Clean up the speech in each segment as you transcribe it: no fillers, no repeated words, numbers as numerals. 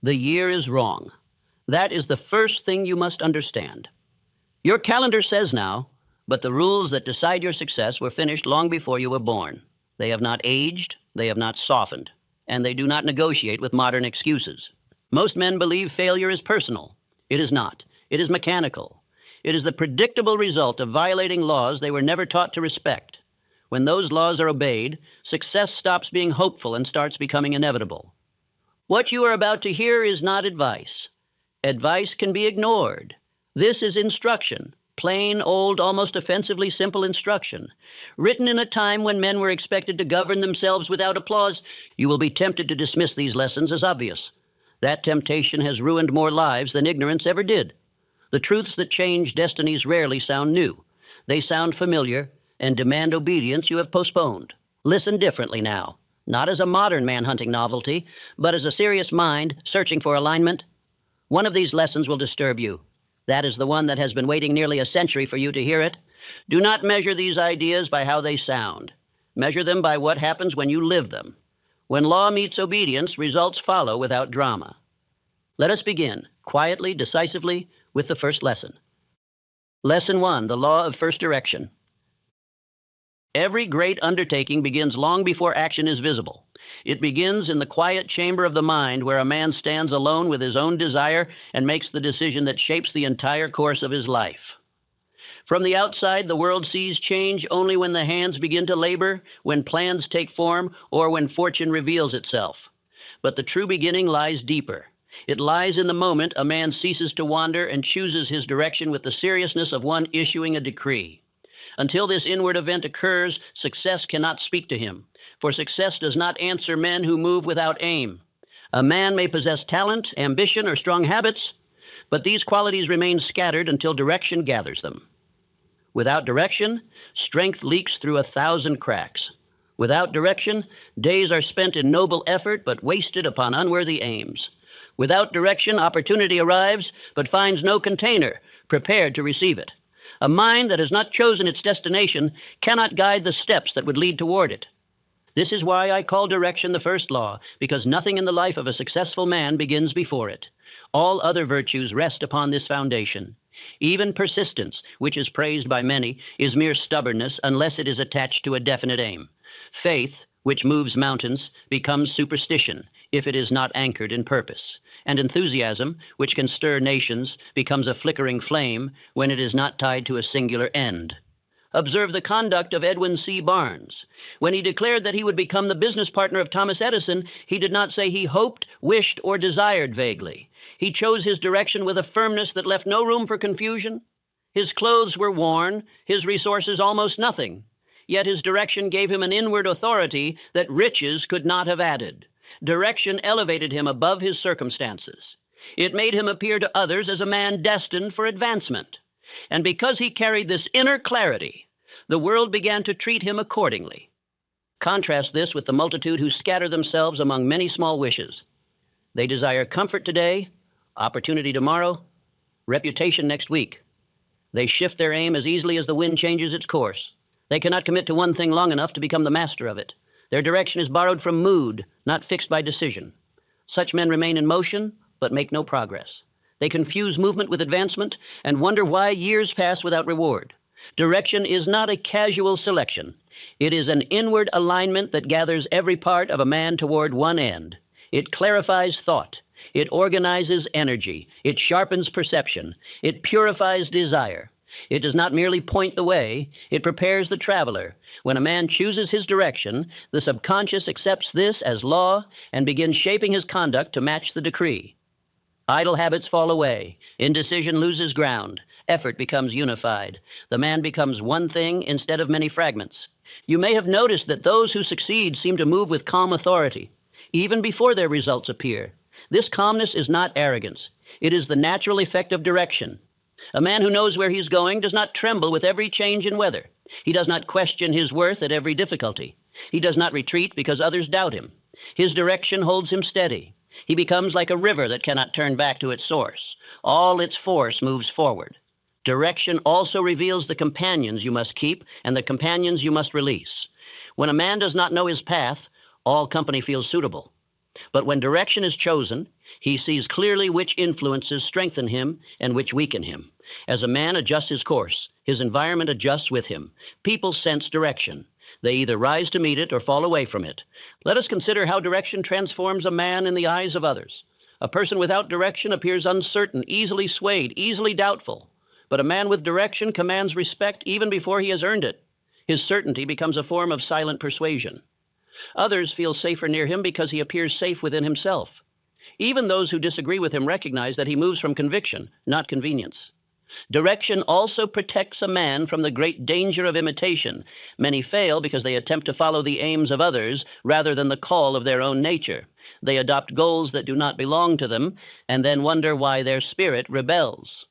The year is wrong. That is the first thing you must understand. Your calendar says now, but the rules that decide your success were finished long before you were born. They have not aged, they have not softened, and they do not negotiate with modern excuses. Most men believe failure is personal. It is not. It is mechanical. It is the predictable result of violating laws they were never taught to respect. When those laws are obeyed, success stops being hopeful and starts becoming inevitable. What you are about to hear is not advice. Advice can be ignored. This is instruction, plain, old, almost offensively simple instruction. Written in a time when men were expected to govern themselves without applause, you will be tempted to dismiss these lessons as obvious. That temptation has ruined more lives than ignorance ever did. The truths that change destinies rarely sound new. They sound familiar and demand obedience you have postponed. Listen differently now, not as a modern man-hunting novelty, but as a serious mind searching for alignment. One of these lessons will disturb you. That is the one that has been waiting nearly a century for you to hear it. Do not measure these ideas by how they sound. Measure them by what happens when you live them. When law meets obedience, results follow without drama. Let us begin, quietly, decisively, with the first lesson. Lesson 1, the law of first direction. Every great undertaking begins long before action is visible. It begins in the quiet chamber of the mind where a man stands alone with his own desire and makes the decision that shapes the entire course of his life. From the outside, the world sees change only when the hands begin to labor, when plans take form, or when fortune reveals itself. But the true beginning lies deeper. It lies in the moment a man ceases to wander and chooses his direction with the seriousness of one issuing a decree. Until this inward event occurs, success cannot speak to him, for success does not answer men who move without aim. A man may possess talent, ambition, or strong habits, but these qualities remain scattered until direction gathers them. Without direction, strength leaks through 1,000 cracks. Without direction, days are spent in noble effort but wasted upon unworthy aims. Without direction, opportunity arrives but finds no container prepared to receive it. A mind that has not chosen its destination cannot guide the steps that would lead toward it. This is why I call direction the first law, because nothing in the life of a successful man begins before it. All other virtues rest upon this foundation. Even persistence, which is praised by many, is mere stubbornness unless it is attached to a definite aim. Faith, which moves mountains, becomes superstition if it is not anchored in purpose. And enthusiasm, which can stir nations, becomes a flickering flame when it is not tied to a singular end. Observe the conduct of Edwin C. Barnes. When he declared that he would become the business partner of Thomas Edison, he did not say he hoped, wished, or desired vaguely. He chose his direction with a firmness that left no room for confusion. His clothes were worn, his resources almost nothing. Yet his direction gave him an inward authority that riches could not have added. Direction elevated him above his circumstances. It made him appear to others as a man destined for advancement. And because he carried this inner clarity, the world began to treat him accordingly. Contrast this with the multitude who scatter themselves among many small wishes. They desire comfort today, opportunity tomorrow, reputation next week. They shift their aim as easily as the wind changes its course. They cannot commit to one thing long enough to become the master of it. Their direction is borrowed from mood, not fixed by decision. Such men remain in motion, but make no progress. They confuse movement with advancement and wonder why years pass without reward. Direction is not a casual selection. It is an inward alignment that gathers every part of a man toward one end. It clarifies thought. It organizes energy. It sharpens perception. It purifies desire. It does not merely point the way, it prepares the traveler. When a man chooses his direction, the subconscious accepts this as law and begins shaping his conduct to match the decree. Idle habits fall away. Indecision loses ground. Effort becomes unified. The man becomes one thing instead of many fragments. You may have noticed that those who succeed seem to move with calm authority, even before their results appear. This calmness is not arrogance. It is the natural effect of direction. A man who knows where he's going does not tremble with every change in weather. He does not question his worth at every difficulty. He does not retreat because others doubt him. His direction holds him steady. He becomes like a river that cannot turn back to its source. All its force moves forward. Direction also reveals the companions you must keep and the companions you must release. When a man does not know his path, all company feels suitable. But when direction is chosen, he sees clearly which influences strengthen him and which weaken him. As a man adjusts his course, his environment adjusts with him. People sense direction. They either rise to meet it or fall away from it. Let us consider how direction transforms a man in the eyes of others. A person without direction appears uncertain, easily swayed, easily doubtful. But a man with direction commands respect even before he has earned it. His certainty becomes a form of silent persuasion. Others feel safer near him because he appears safe within himself. Even those who disagree with him recognize that he moves from conviction, not convenience. Direction also protects a man from the great danger of imitation. Many fail because they attempt to follow the aims of others rather than the call of their own nature. They adopt goals that do not belong to them and then wonder why their spirit rebels.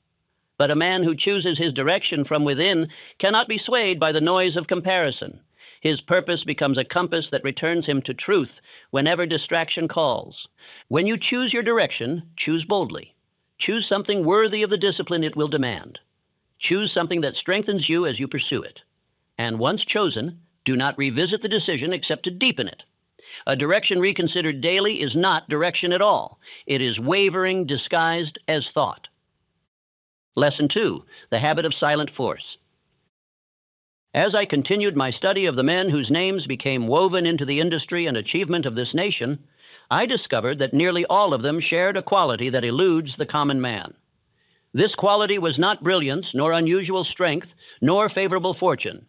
But a man who chooses his direction from within cannot be swayed by the noise of comparison. His purpose becomes a compass that returns him to truth whenever distraction calls. When you choose your direction, choose boldly. Choose something worthy of the discipline it will demand. Choose something that strengthens you as you pursue it. And once chosen, do not revisit the decision except to deepen it. A direction reconsidered daily is not direction at all. It is wavering disguised as thought. Lesson 2, the habit of silent force. As I continued my study of the men whose names became woven into the industry and achievement of this nation, I discovered that nearly all of them shared a quality that eludes the common man. This quality was not brilliance, nor unusual strength, nor favorable fortune.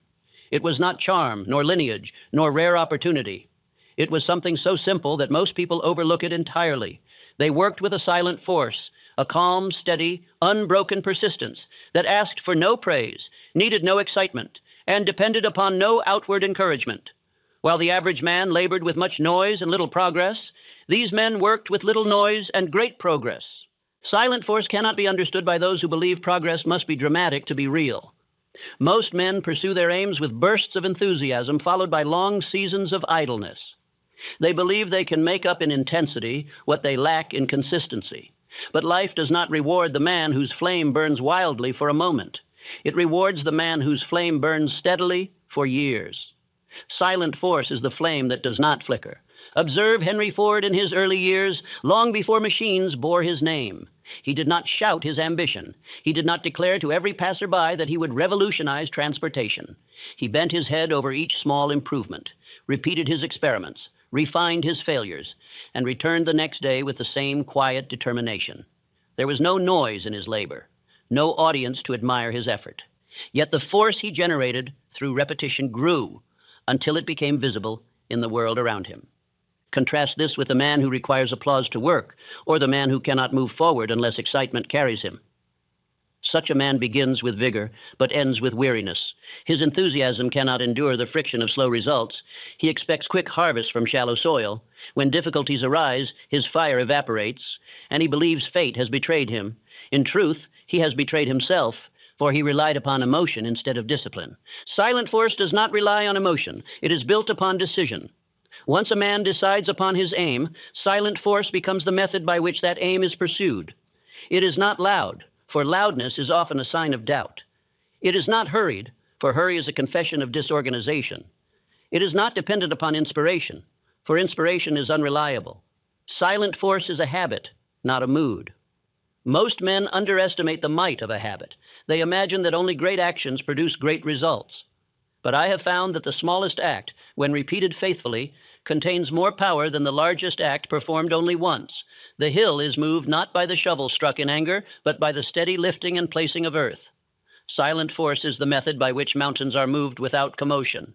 It was not charm, nor lineage, nor rare opportunity. It was something so simple that most people overlook it entirely. They worked with a silent force, a calm, steady, unbroken persistence that asked for no praise, needed no excitement, and depended upon no outward encouragement. While the average man labored with much noise and little progress, these men worked with little noise and great progress. Silent force cannot be understood by those who believe progress must be dramatic to be real. Most men pursue their aims with bursts of enthusiasm followed by long seasons of idleness. They believe they can make up in intensity what they lack in consistency. But life does not reward the man whose flame burns wildly for a moment. It rewards the man whose flame burns steadily for years. Silent force is the flame that does not flicker. Observe Henry Ford in his early years, long before machines bore his name. He did not shout his ambition. He did not declare to every passerby that he would revolutionize transportation. He bent his head over each small improvement, repeated his experiments, refined his failures, and returned the next day with the same quiet determination. There was no noise in his labor, no audience to admire his effort. Yet the force he generated through repetition grew until it became visible in the world around him. Contrast this with the man who requires applause to work, or the man who cannot move forward unless excitement carries him. Such a man begins with vigor, but ends with weariness. His enthusiasm cannot endure the friction of slow results. He expects quick harvests from shallow soil. When difficulties arise, his fire evaporates, and he believes fate has betrayed him. In truth, he has betrayed himself, for he relied upon emotion instead of discipline. Silent force does not rely on emotion. It is built upon decision. Once a man decides upon his aim, silent force becomes the method by which that aim is pursued. It is not loud, for loudness is often a sign of doubt. It is not hurried, for hurry is a confession of disorganization. It is not dependent upon inspiration, for inspiration is unreliable. Silent force is a habit, not a mood. Most men underestimate the might of a habit. They imagine that only great actions produce great results. But I have found that the smallest act, when repeated faithfully, contains more power than the largest act performed only once. The hill is moved not by the shovel struck in anger, but by the steady lifting and placing of earth. Silent force is the method by which mountains are moved without commotion.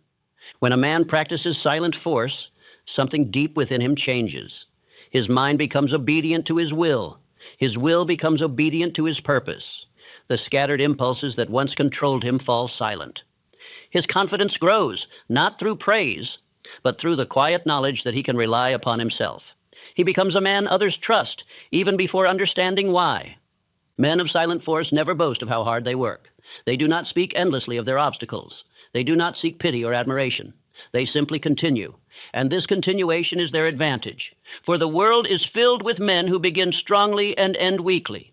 When a man practices silent force, something deep within him changes. His mind becomes obedient to his will. His will becomes obedient to his purpose. The scattered impulses that once controlled him fall silent. His confidence grows, not through praise, but through the quiet knowledge that he can rely upon himself. He becomes a man others trust, even before understanding why. Men of silent force never boast of how hard they work. They do not speak endlessly of their obstacles. They do not seek pity or admiration. They simply continue, and this continuation is their advantage. For the world is filled with men who begin strongly and end weakly.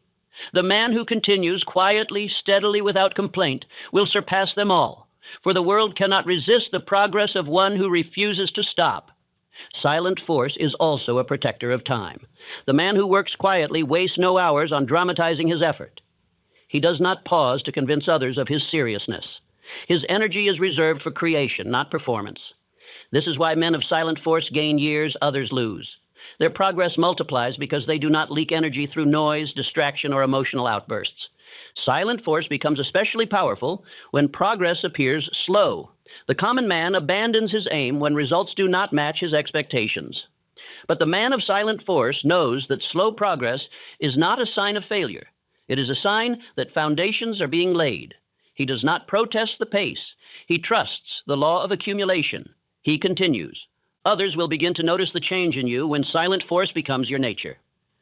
The man who continues quietly, steadily, without complaint, will surpass them all. For the world cannot resist the progress of one who refuses to stop. Silent force is also a protector of time. The man who works quietly wastes no hours on dramatizing his effort. He does not pause to convince others of his seriousness. His energy is reserved for creation, not performance. This is why men of silent force gain years, others lose. Their progress multiplies because they do not leak energy through noise, distraction, or emotional outbursts. Silent force becomes especially powerful when progress appears slow. The common man abandons his aim when results do not match his expectations. But the man of silent force knows that slow progress is not a sign of failure. It is a sign that foundations are being laid. He does not protest the pace. He trusts the law of accumulation. He continues. Others will begin to notice the change in you when silent force becomes your nature.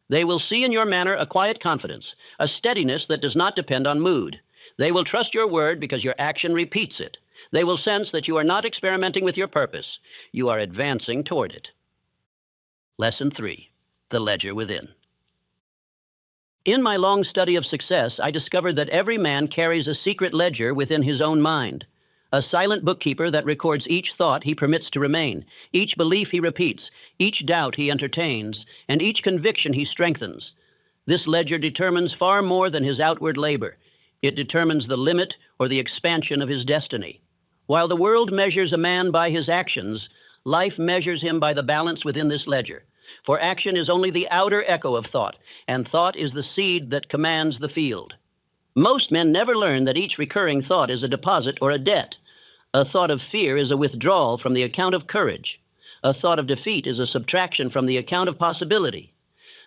They will see in your manner a quiet confidence, a steadiness that does not depend on mood. They will trust your word because your action repeats it. They will sense that you are not experimenting with your purpose. You are advancing toward it. Lesson 3. The Ledger Within. In my long study of success, I discovered that every man carries a secret ledger within his own mind, a silent bookkeeper that records each thought he permits to remain, each belief he repeats, each doubt he entertains, and each conviction he strengthens. This ledger determines far more than his outward labor. It determines the limit or the expansion of his destiny. While the world measures a man by his actions, life measures him by the balance within this ledger. For action is only the outer echo of thought, and thought is the seed that commands the field. Most men never learn that each recurring thought is a deposit or a debt. A thought of fear is a withdrawal from the account of courage. A thought of defeat is a subtraction from the account of possibility.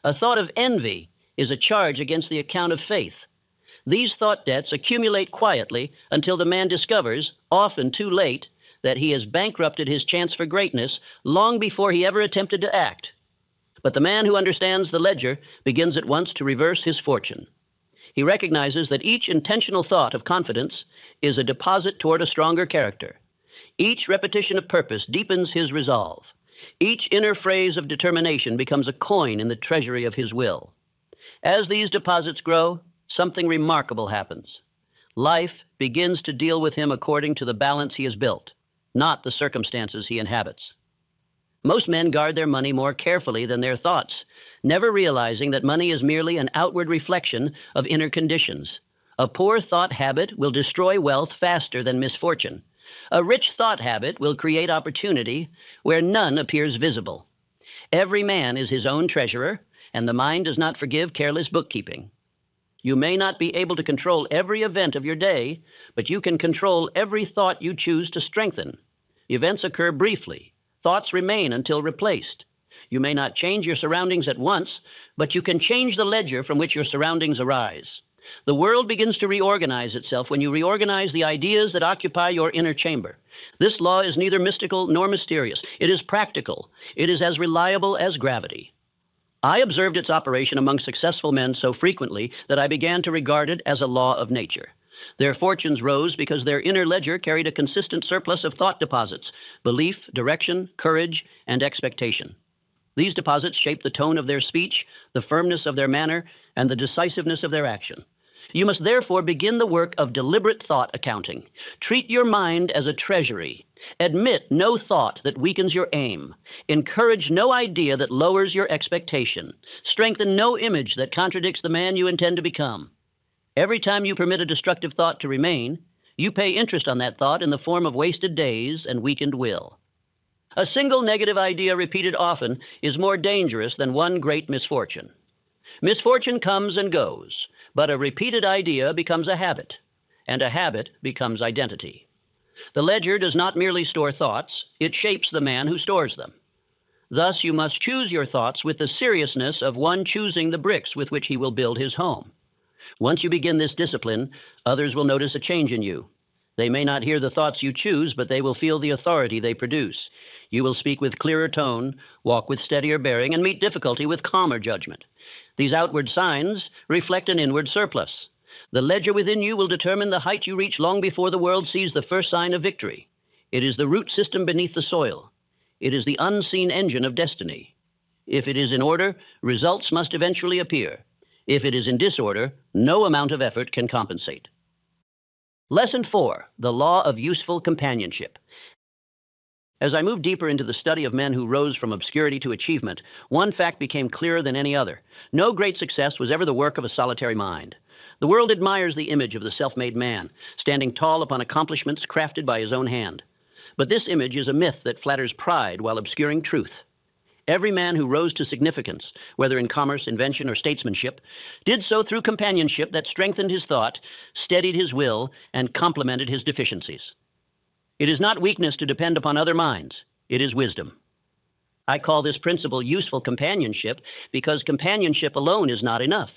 A thought of envy is a charge against the account of faith. These thought debts accumulate quietly until the man discovers, often too late, that he has bankrupted his chance for greatness long before he ever attempted to act. But the man who understands the ledger begins at once to reverse his fortune. He recognizes that each intentional thought of confidence is a deposit toward a stronger character. Each repetition of purpose deepens his resolve. Each inner phrase of determination becomes a coin in the treasury of his will. As these deposits grow, something remarkable happens. Life begins to deal with him according to the balance he has built, not the circumstances he inhabits. Most men guard their money more carefully than their thoughts, never realizing that money is merely an outward reflection of inner conditions. A poor thought habit will destroy wealth faster than misfortune. A rich thought habit will create opportunity where none appears visible. Every man is his own treasurer, and the mind does not forgive careless bookkeeping. You may not be able to control every event of your day, but you can control every thought you choose to strengthen. Events occur briefly. Thoughts remain until replaced. You may not change your surroundings at once, but you can change the ledger from which your surroundings arise. The world begins to reorganize itself when you reorganize the ideas that occupy your inner chamber. This law is neither mystical nor mysterious. It is practical. It is as reliable as gravity. I observed its operation among successful men so frequently that I began to regard it as a law of nature. Their fortunes rose because their inner ledger carried a consistent surplus of thought deposits, belief, direction, courage, and expectation. These deposits shape the tone of their speech, the firmness of their manner, and the decisiveness of their action. You must therefore begin the work of deliberate thought accounting. Treat your mind as a treasury. Admit no thought that weakens your aim. Encourage no idea that lowers your expectation. Strengthen no image that contradicts the man you intend to become. Every time you permit a destructive thought to remain, you pay interest on that thought in the form of wasted days and weakened will. A single negative idea repeated often is more dangerous than one great misfortune. Misfortune comes and goes, but a repeated idea becomes a habit, and a habit becomes identity. The ledger does not merely store thoughts, it shapes the man who stores them. Thus, you must choose your thoughts with the seriousness of one choosing the bricks with which he will build his home. Once you begin this discipline, others will notice a change in you. They may not hear the thoughts you choose, but they will feel the authority they produce. You will speak with clearer tone, walk with steadier bearing, and meet difficulty with calmer judgment. These outward signs reflect an inward surplus. The ledger within you will determine the height you reach long before the world sees the first sign of victory. It is the root system beneath the soil. It is the unseen engine of destiny. If it is in order, results must eventually appear. If it is in disorder, no amount of effort can compensate. Lesson 4, the law of useful companionship. As I moved deeper into the study of men who rose from obscurity to achievement, one fact became clearer than any other. No great success was ever the work of a solitary mind. The world admires the image of the self-made man, standing tall upon accomplishments crafted by his own hand. But this image is a myth that flatters pride while obscuring truth. Every man who rose to significance, whether in commerce, invention, or statesmanship, did so through companionship that strengthened his thought, steadied his will, and complemented his deficiencies. It is not weakness to depend upon other minds. It is wisdom. I call this principle useful companionship because companionship alone is not enough.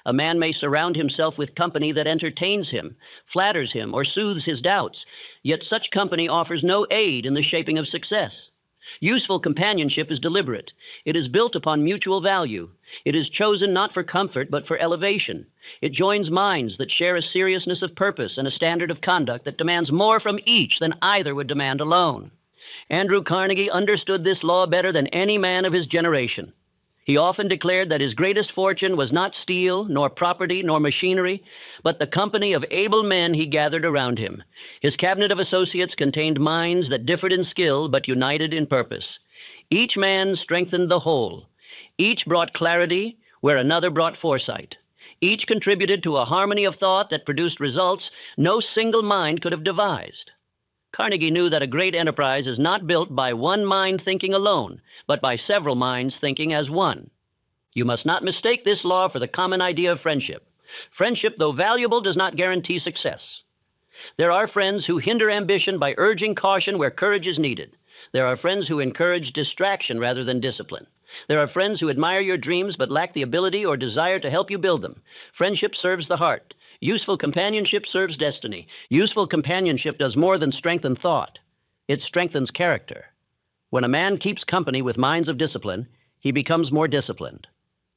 A man may surround himself with company that entertains him, flatters him, or soothes his doubts, yet such company offers no aid in the shaping of success. Useful companionship is deliberate. It is built upon mutual value. It is chosen not for comfort, but for elevation. It joins minds that share a seriousness of purpose and a standard of conduct that demands more from each than either would demand alone. Andrew Carnegie understood this law better than any man of his generation. He often declared that his greatest fortune was not steel, nor property, nor machinery, but the company of able men he gathered around him. His cabinet of associates contained minds that differed in skill but united in purpose. Each man strengthened the whole. Each brought clarity where another brought foresight. Each contributed to a harmony of thought that produced results no single mind could have devised. Carnegie knew that a great enterprise is not built by one mind thinking alone, but by several minds thinking as one. You must not mistake this law for the common idea of friendship. Friendship, though valuable, does not guarantee success. There are friends who hinder ambition by urging caution where courage is needed. There are friends who encourage distraction rather than discipline. There are friends who admire your dreams but lack the ability or desire to help you build them. Friendship serves the heart. Useful companionship serves destiny. Useful companionship does more than strengthen thought. It strengthens character. When a man keeps company with minds of discipline, he becomes more disciplined.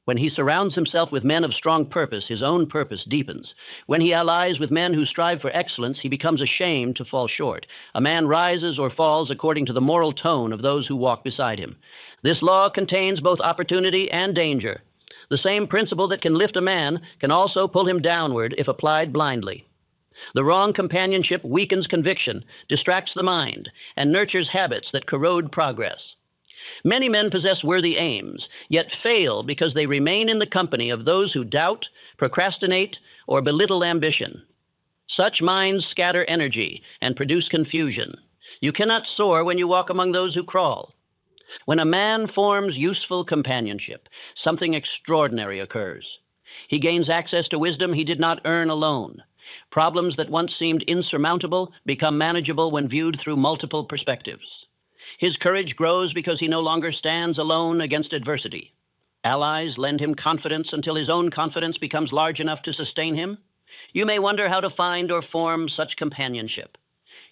When he surrounds himself with men of strong purpose, his own purpose deepens. When he allies with men who strive for excellence, he becomes ashamed to fall short. A man rises or falls according to the moral tone of those who walk beside him. This law contains both opportunity and danger. The same principle that can lift a man can also pull him downward if applied blindly. The wrong companionship weakens conviction, distracts the mind, and nurtures habits that corrode progress. Many men possess worthy aims, yet fail because they remain in the company of those who doubt, procrastinate, or belittle ambition. Such minds scatter energy and produce confusion. You cannot soar when you walk among those who crawl. When a man forms useful companionship, something extraordinary occurs. He gains access to wisdom he did not earn alone. Problems that once seemed insurmountable become manageable when viewed through multiple perspectives. His courage grows because he no longer stands alone against adversity. Allies lend him confidence until his own confidence becomes large enough to sustain him. You may wonder how to find or form such companionship.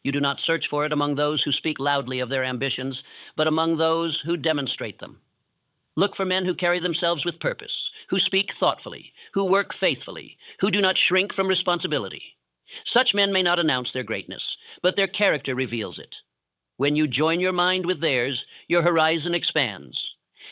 You do not search for it among those who speak loudly of their ambitions, but among those who demonstrate them. Look for men who carry themselves with purpose, who speak thoughtfully, who work faithfully, who do not shrink from responsibility. Such men may not announce their greatness, but their character reveals it. When you join your mind with theirs, your horizon expands.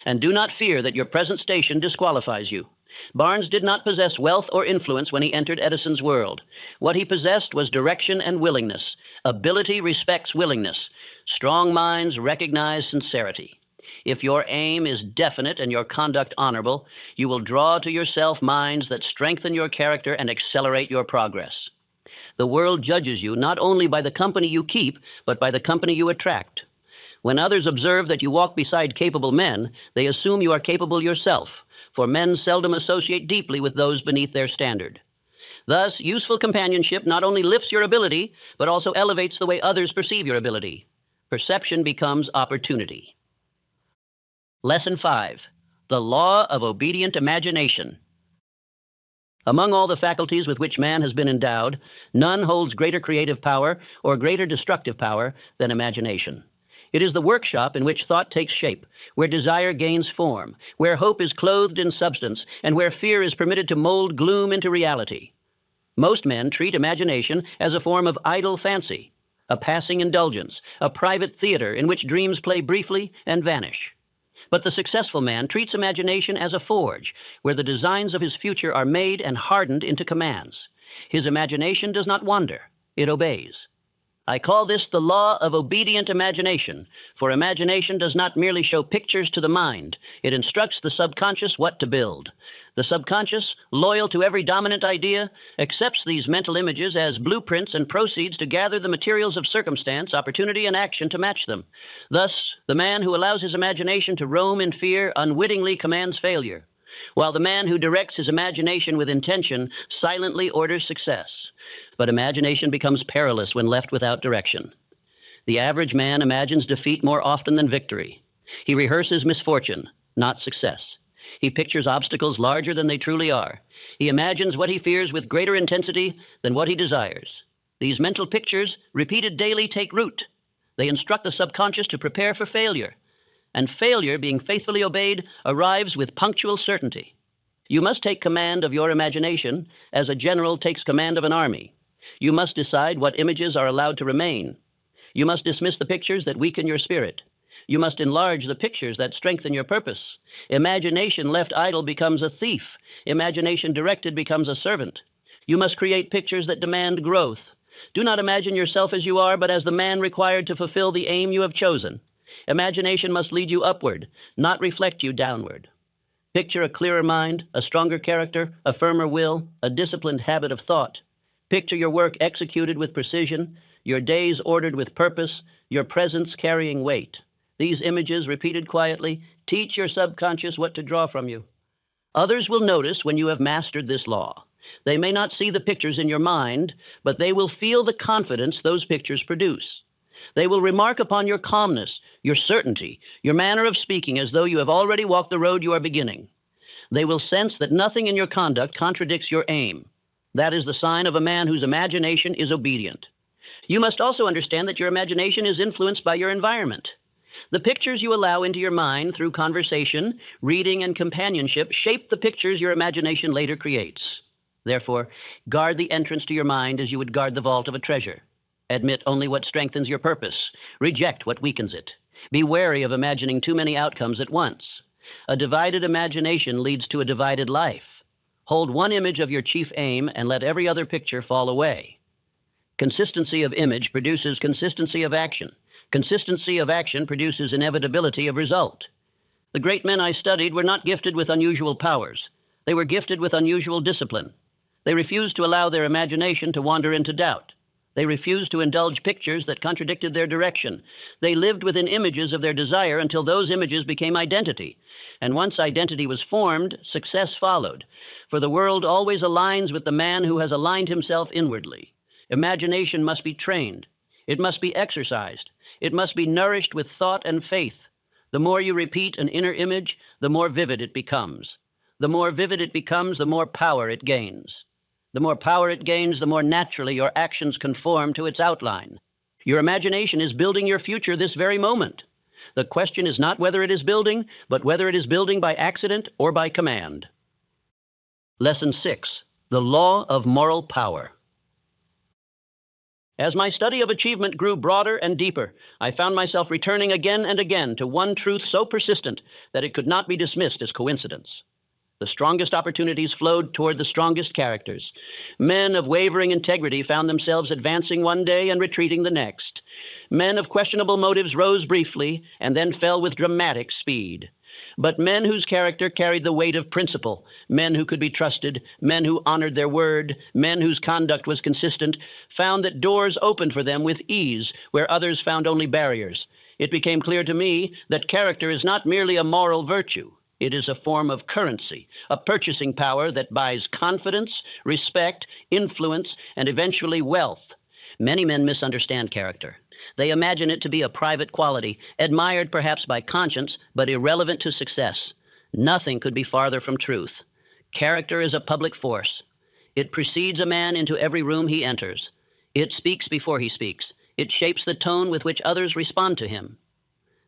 And do not fear that your present station disqualifies you. Barnes did not possess wealth or influence when he entered Edison's world. What he possessed was direction and willingness. Ability respects willingness. Strong minds recognize sincerity. If your aim is definite and your conduct honorable, you will draw to yourself minds that strengthen your character and accelerate your progress. The world judges you not only by the company you keep, but by the company you attract. When others observe that you walk beside capable men, they assume you are capable yourself, for men seldom associate deeply with those beneath their standard. Thus, useful companionship not only lifts your ability, but also elevates the way others perceive your ability. Perception becomes opportunity. Lesson 5. The Law of Obedient Imagination. Among all the faculties with which man has been endowed, none holds greater creative power or greater destructive power than imagination. It is the workshop in which thought takes shape, where desire gains form, where hope is clothed in substance, and where fear is permitted to mold gloom into reality. Most men treat imagination as a form of idle fancy, a passing indulgence, a private theater in which dreams play briefly and vanish. But the successful man treats imagination as a forge, where the designs of his future are made and hardened into commands. His imagination does not wander, it obeys. I call this the law of obedient imagination, for imagination does not merely show pictures to the mind, it instructs the subconscious what to build. The subconscious, loyal to every dominant idea, accepts these mental images as blueprints and proceeds to gather the materials of circumstance, opportunity, and action to match them. Thus, the man who allows his imagination to roam in fear unwittingly commands failure, while the man who directs his imagination with intention silently orders success. But imagination becomes perilous when left without direction. The average man imagines defeat more often than victory. He rehearses misfortune, not success. He pictures obstacles larger than they truly are. He imagines what he fears with greater intensity than what he desires. These mental pictures, repeated daily, take root. They instruct the subconscious to prepare for failure. And failure, being faithfully obeyed, arrives with punctual certainty. You must take command of your imagination as a general takes command of an army. You must decide what images are allowed to remain. You must dismiss the pictures that weaken your spirit. You must enlarge the pictures that strengthen your purpose. Imagination left idle becomes a thief. Imagination directed becomes a servant. You must create pictures that demand growth. Do not imagine yourself as you are, but as the man required to fulfill the aim you have chosen. Imagination must lead you upward, not reflect you downward. Picture a clearer mind, a stronger character, a firmer will, a disciplined habit of thought. Picture your work executed with precision, your days ordered with purpose, your presence carrying weight. These images, repeated quietly, teach your subconscious what to draw from you. Others will notice when you have mastered this law. They may not see the pictures in your mind, but they will feel the confidence those pictures produce. They will remark upon your calmness, your certainty, your manner of speaking as though you have already walked the road you are beginning. They will sense that nothing in your conduct contradicts your aim. That is the sign of a man whose imagination is obedient. You must also understand that your imagination is influenced by your environment. The pictures you allow into your mind through conversation, reading, and companionship shape the pictures your imagination later creates. Therefore, guard the entrance to your mind as you would guard the vault of a treasure. Admit only what strengthens your purpose. Reject what weakens it. Be wary of imagining too many outcomes at once. A divided imagination leads to a divided life. Hold one image of your chief aim and let every other picture fall away. Consistency of image produces consistency of action. Consistency of action produces inevitability of result. The great men I studied were not gifted with unusual powers. They were gifted with unusual discipline. They refused to allow their imagination to wander into doubt. They refused to indulge pictures that contradicted their direction. They lived within images of their desire until those images became identity. And once identity was formed, success followed. For the world always aligns with the man who has aligned himself inwardly. Imagination must be trained. It must be exercised. It must be nourished with thought and faith. The more you repeat an inner image, the more vivid it becomes. The more vivid it becomes, the more power it gains. The more power it gains, the more naturally your actions conform to its outline. Your imagination is building your future this very moment. The question is not whether it is building, but whether it is building by accident or by command. Lesson 6. The Law of Moral Power. As my study of achievement grew broader and deeper, I found myself returning again and again to one truth so persistent that it could not be dismissed as coincidence. The strongest opportunities flowed toward the strongest characters. Men of wavering integrity found themselves advancing one day and retreating the next. Men of questionable motives rose briefly and then fell with dramatic speed. But men whose character carried the weight of principle, men who could be trusted, men who honored their word, men whose conduct was consistent, found that doors opened for them with ease where others found only barriers. It became clear to me that character is not merely a moral virtue. It is a form of currency, a purchasing power that buys confidence, respect, influence, and eventually wealth. Many men misunderstand character. They imagine it to be a private quality, admired perhaps by conscience, but irrelevant to success. Nothing could be farther from truth. Character is a public force. It precedes a man into every room he enters. It speaks before he speaks. It shapes the tone with which others respond to him.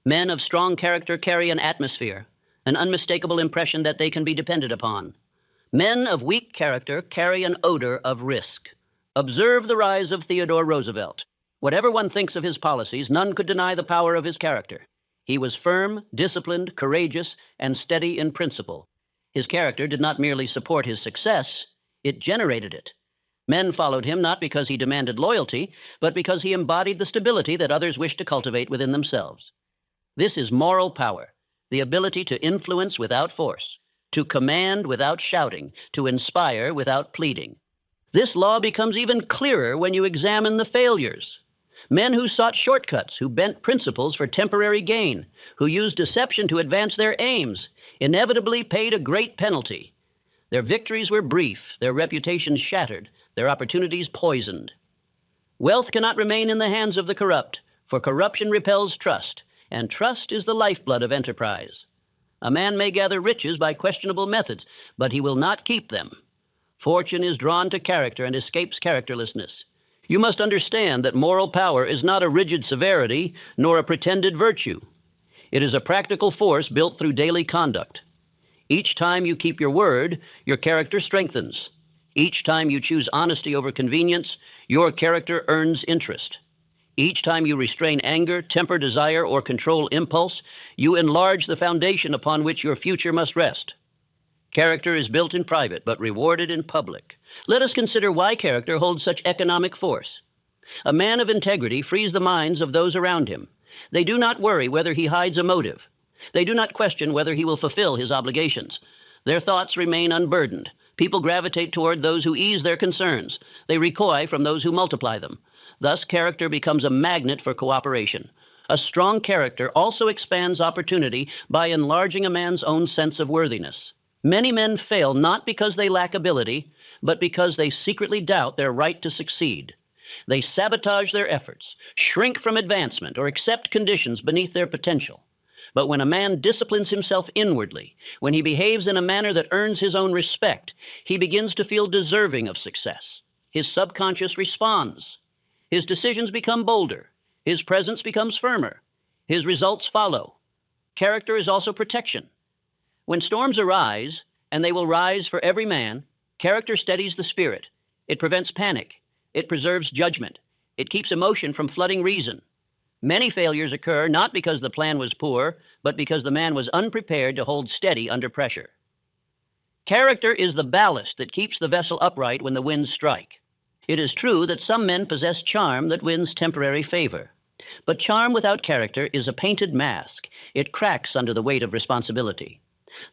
Men of strong character carry an atmosphere, an unmistakable impression that they can be depended upon. Men of weak character carry an odor of risk. Observe the rise of Theodore Roosevelt. Whatever one thinks of his policies, none could deny the power of his character. He was firm, disciplined, courageous, and steady in principle. His character did not merely support his success, it generated it. Men followed him not because he demanded loyalty, but because he embodied the stability that others wish to cultivate within themselves. This is moral power, the ability to influence without force, to command without shouting, to inspire without pleading. This law becomes even clearer when you examine the failures. Men who sought shortcuts, who bent principles for temporary gain, who used deception to advance their aims, inevitably paid a great penalty. Their victories were brief, their reputations shattered, their opportunities poisoned. Wealth cannot remain in the hands of the corrupt, for corruption repels trust, and trust is the lifeblood of enterprise. A man may gather riches by questionable methods, but he will not keep them. Fortune is drawn to character and escapes characterlessness. You must understand that moral power is not a rigid severity, nor a pretended virtue. It is a practical force built through daily conduct. Each time you keep your word, your character strengthens. Each time you choose honesty over convenience, your character earns interest. Each time you restrain anger, temper desire, or control impulse, you enlarge the foundation upon which your future must rest. Character is built in private, but rewarded in public. Let us consider why character holds such economic force. A man of integrity frees the minds of those around him. They do not worry whether he hides a motive. They do not question whether he will fulfill his obligations. Their thoughts remain unburdened. People gravitate toward those who ease their concerns. They recoil from those who multiply them. Thus, character becomes a magnet for cooperation. A strong character also expands opportunity by enlarging a man's own sense of worthiness. Many men fail not because they lack ability, but because they secretly doubt their right to succeed. They sabotage their efforts, shrink from advancement, or accept conditions beneath their potential. But when a man disciplines himself inwardly, when he behaves in a manner that earns his own respect, he begins to feel deserving of success. His subconscious responds. His decisions become bolder. His presence becomes firmer. His results follow. Character is also protection. When storms arise, and they will rise for every man, character steadies the spirit. It prevents panic. It preserves judgment. It keeps emotion from flooding reason. Many failures occur not because the plan was poor, but because the man was unprepared to hold steady under pressure. Character is the ballast that keeps the vessel upright when the winds strike. It is true that some men possess charm that wins temporary favor. But charm without character is a painted mask. It cracks under the weight of responsibility.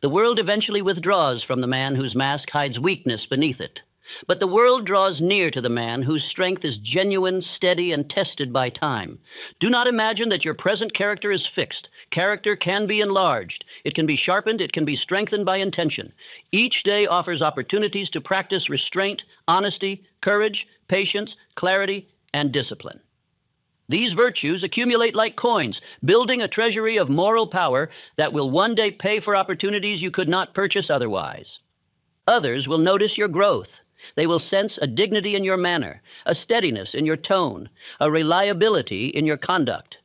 The world eventually withdraws from the man whose mask hides weakness beneath it. But the world draws near to the man whose strength is genuine, steady, and tested by time. Do not imagine that your present character is fixed. Character can be enlarged. It can be sharpened. It can be strengthened by intention. Each day offers opportunities to practice restraint, honesty, courage, patience, clarity, and discipline. These virtues accumulate like coins, building a treasury of moral power that will one day pay for opportunities you could not purchase otherwise. Others will notice your growth. They will sense a dignity in your manner, a steadiness in your tone, a reliability in your conduct.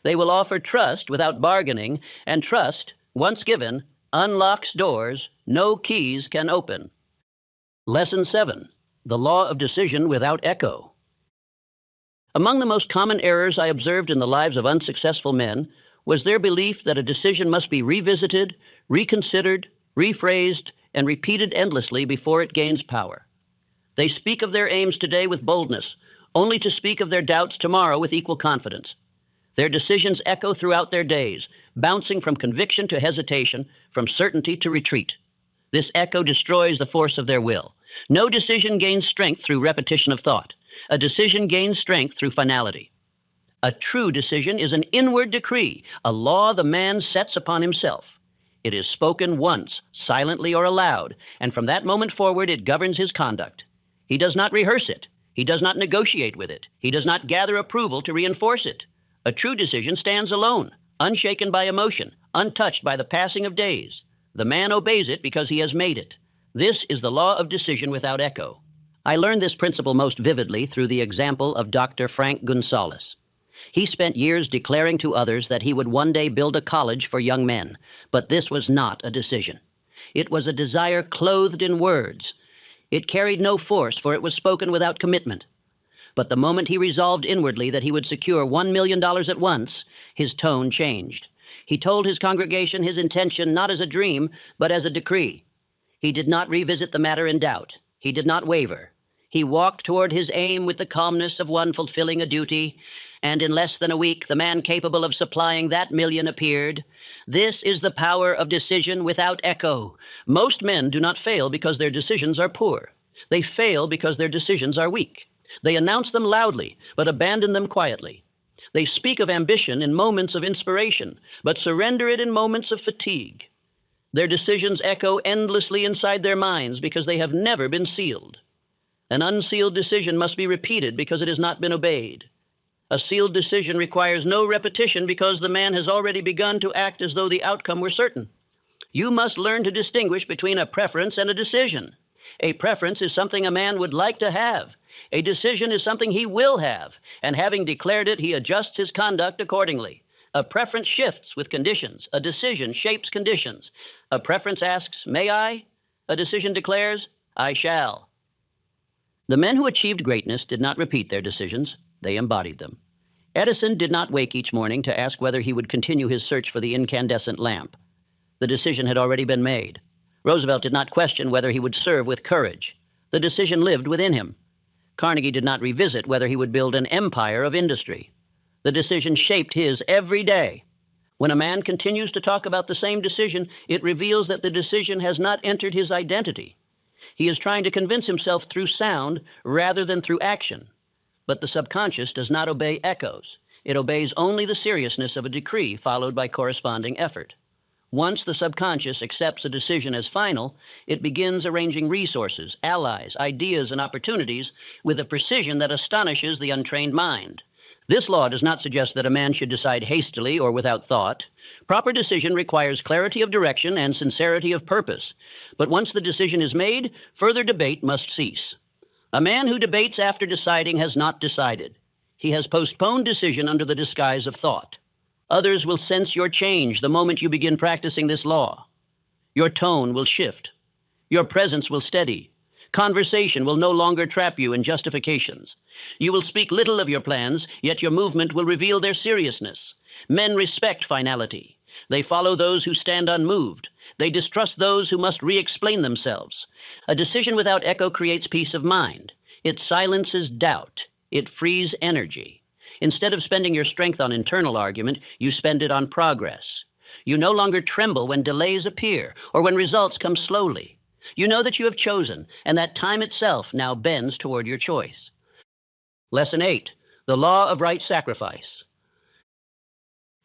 They will offer trust without bargaining, and trust, once given, unlocks doors no keys can open. Lesson 7. The law of decision without echo. Among the most common errors I observed in the lives of unsuccessful men was their belief that a decision must be revisited, reconsidered, rephrased, and repeated endlessly before it gains power. They speak of their aims today with boldness, only to speak of their doubts tomorrow with equal confidence. Their decisions echo throughout their days, bouncing from conviction to hesitation, from certainty to retreat. This echo destroys the force of their will. No decision gains strength through repetition of thought. A decision gains strength through finality. A true decision is an inward decree, a law the man sets upon himself. It is spoken once, silently or aloud, and from that moment forward it governs his conduct. He does not rehearse it. He does not negotiate with it. He does not gather approval to reinforce it. A true decision stands alone, unshaken by emotion, untouched by the passing of days. The man obeys it because he has made it. This is the law of decision without echo. I learned this principle most vividly through the example of Dr. Frank Gonzalez. He spent years declaring to others that he would one day build a college for young men, but this was not a decision. It was a desire clothed in words. It carried no force, for it was spoken without commitment. But the moment he resolved inwardly that he would secure $1 million at once, his tone changed. He told his congregation his intention not as a dream, but as a decree. He did not revisit the matter in doubt. He did not waver. He walked toward his aim with the calmness of one fulfilling a duty, and in less than a week the man capable of supplying that million appeared. This is the power of decision without echo. Most men do not fail because their decisions are poor. They fail because their decisions are weak. They announce them loudly, but abandon them quietly. They speak of ambition in moments of inspiration, but surrender it in moments of fatigue. Their decisions echo endlessly inside their minds because they have never been sealed. An unsealed decision must be repeated because it has not been obeyed. A sealed decision requires no repetition because the man has already begun to act as though the outcome were certain. You must learn to distinguish between a preference and a decision. A preference is something a man would like to have. A decision is something he will have, and having declared it, he adjusts his conduct accordingly. A preference shifts with conditions. A decision shapes conditions. A preference asks, "May I?" A decision declares, "I shall." The men who achieved greatness did not repeat their decisions. They embodied them. Edison did not wake each morning to ask whether he would continue his search for the incandescent lamp. The decision had already been made. Roosevelt did not question whether he would serve with courage. The decision lived within him. Carnegie did not revisit whether he would build an empire of industry. The decision shaped his every day. When a man continues to talk about the same decision, it reveals that the decision has not entered his identity. He is trying to convince himself through sound rather than through action. But the subconscious does not obey echoes. It obeys only the seriousness of a decree followed by corresponding effort. Once the subconscious accepts a decision as final, it begins arranging resources, allies, ideas, and opportunities with a precision that astonishes the untrained mind. This law does not suggest that a man should decide hastily or without thought. Proper decision requires clarity of direction and sincerity of purpose. But once the decision is made, further debate must cease. A man who debates after deciding has not decided. He has postponed decision under the disguise of thought. Others will sense your change the moment you begin practicing this law. Your tone will shift. Your presence will steady. Conversation will no longer trap you in justifications. You will speak little of your plans, yet your movement will reveal their seriousness. Men respect finality. They follow those who stand unmoved. They distrust those who must re-explain themselves. A decision without echo creates peace of mind. It silences doubt. It frees energy. Instead of spending your strength on internal argument, you spend it on progress. You no longer tremble when delays appear or when results come slowly. You know that you have chosen, and that time itself now bends toward your choice. Lesson 8, the law of right sacrifice.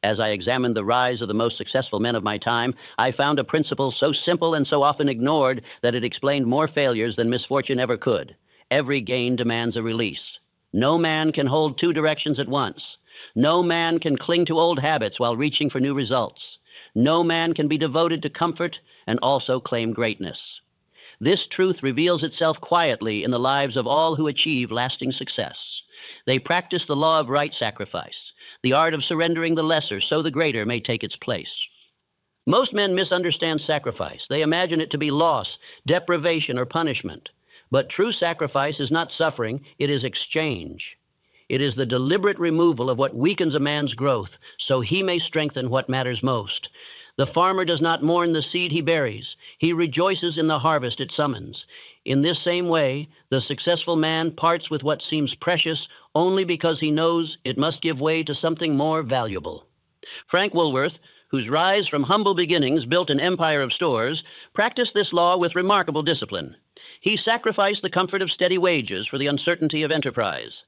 As I examined the rise of the most successful men of my time, I found a principle so simple and so often ignored that it explained more failures than misfortune ever could. Every gain demands a release. No man can hold two directions at once. No man can cling to old habits while reaching for new results. No man can be devoted to comfort and also claim greatness. This truth reveals itself quietly in the lives of all who achieve lasting success. They practice the law of right sacrifice, the art of surrendering the lesser so the greater may take its place. Most men misunderstand sacrifice. They imagine it to be loss, deprivation, or punishment. But true sacrifice is not suffering, it is exchange. It is the deliberate removal of what weakens a man's growth, so he may strengthen what matters most. The farmer does not mourn the seed he buries. He rejoices in the harvest it summons. In this same way, the successful man parts with what seems precious only because he knows it must give way to something more valuable. Frank Woolworth, whose rise from humble beginnings built an empire of stores, practiced this law with remarkable discipline. He sacrificed the comfort of steady wages for the uncertainty of enterprise.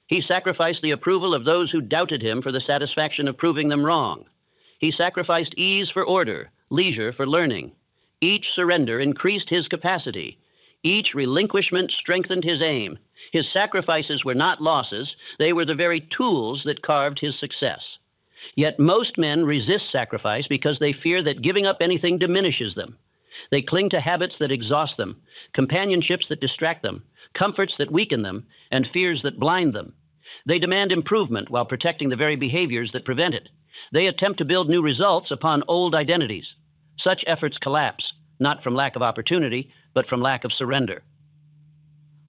He sacrificed the approval of those who doubted him for the satisfaction of proving them wrong. He sacrificed ease for order, leisure for learning. Each surrender increased his capacity. Each relinquishment strengthened his aim. His sacrifices were not losses. They were the very tools that carved his success. Yet most men resist sacrifice because they fear that giving up anything diminishes them. They cling to habits that exhaust them, companionships that distract them, comforts that weaken them, and fears that blind them. They demand improvement while protecting the very behaviors that prevent it. They attempt to build new results upon old identities. Such efforts collapse, not from lack of opportunity, but from lack of surrender.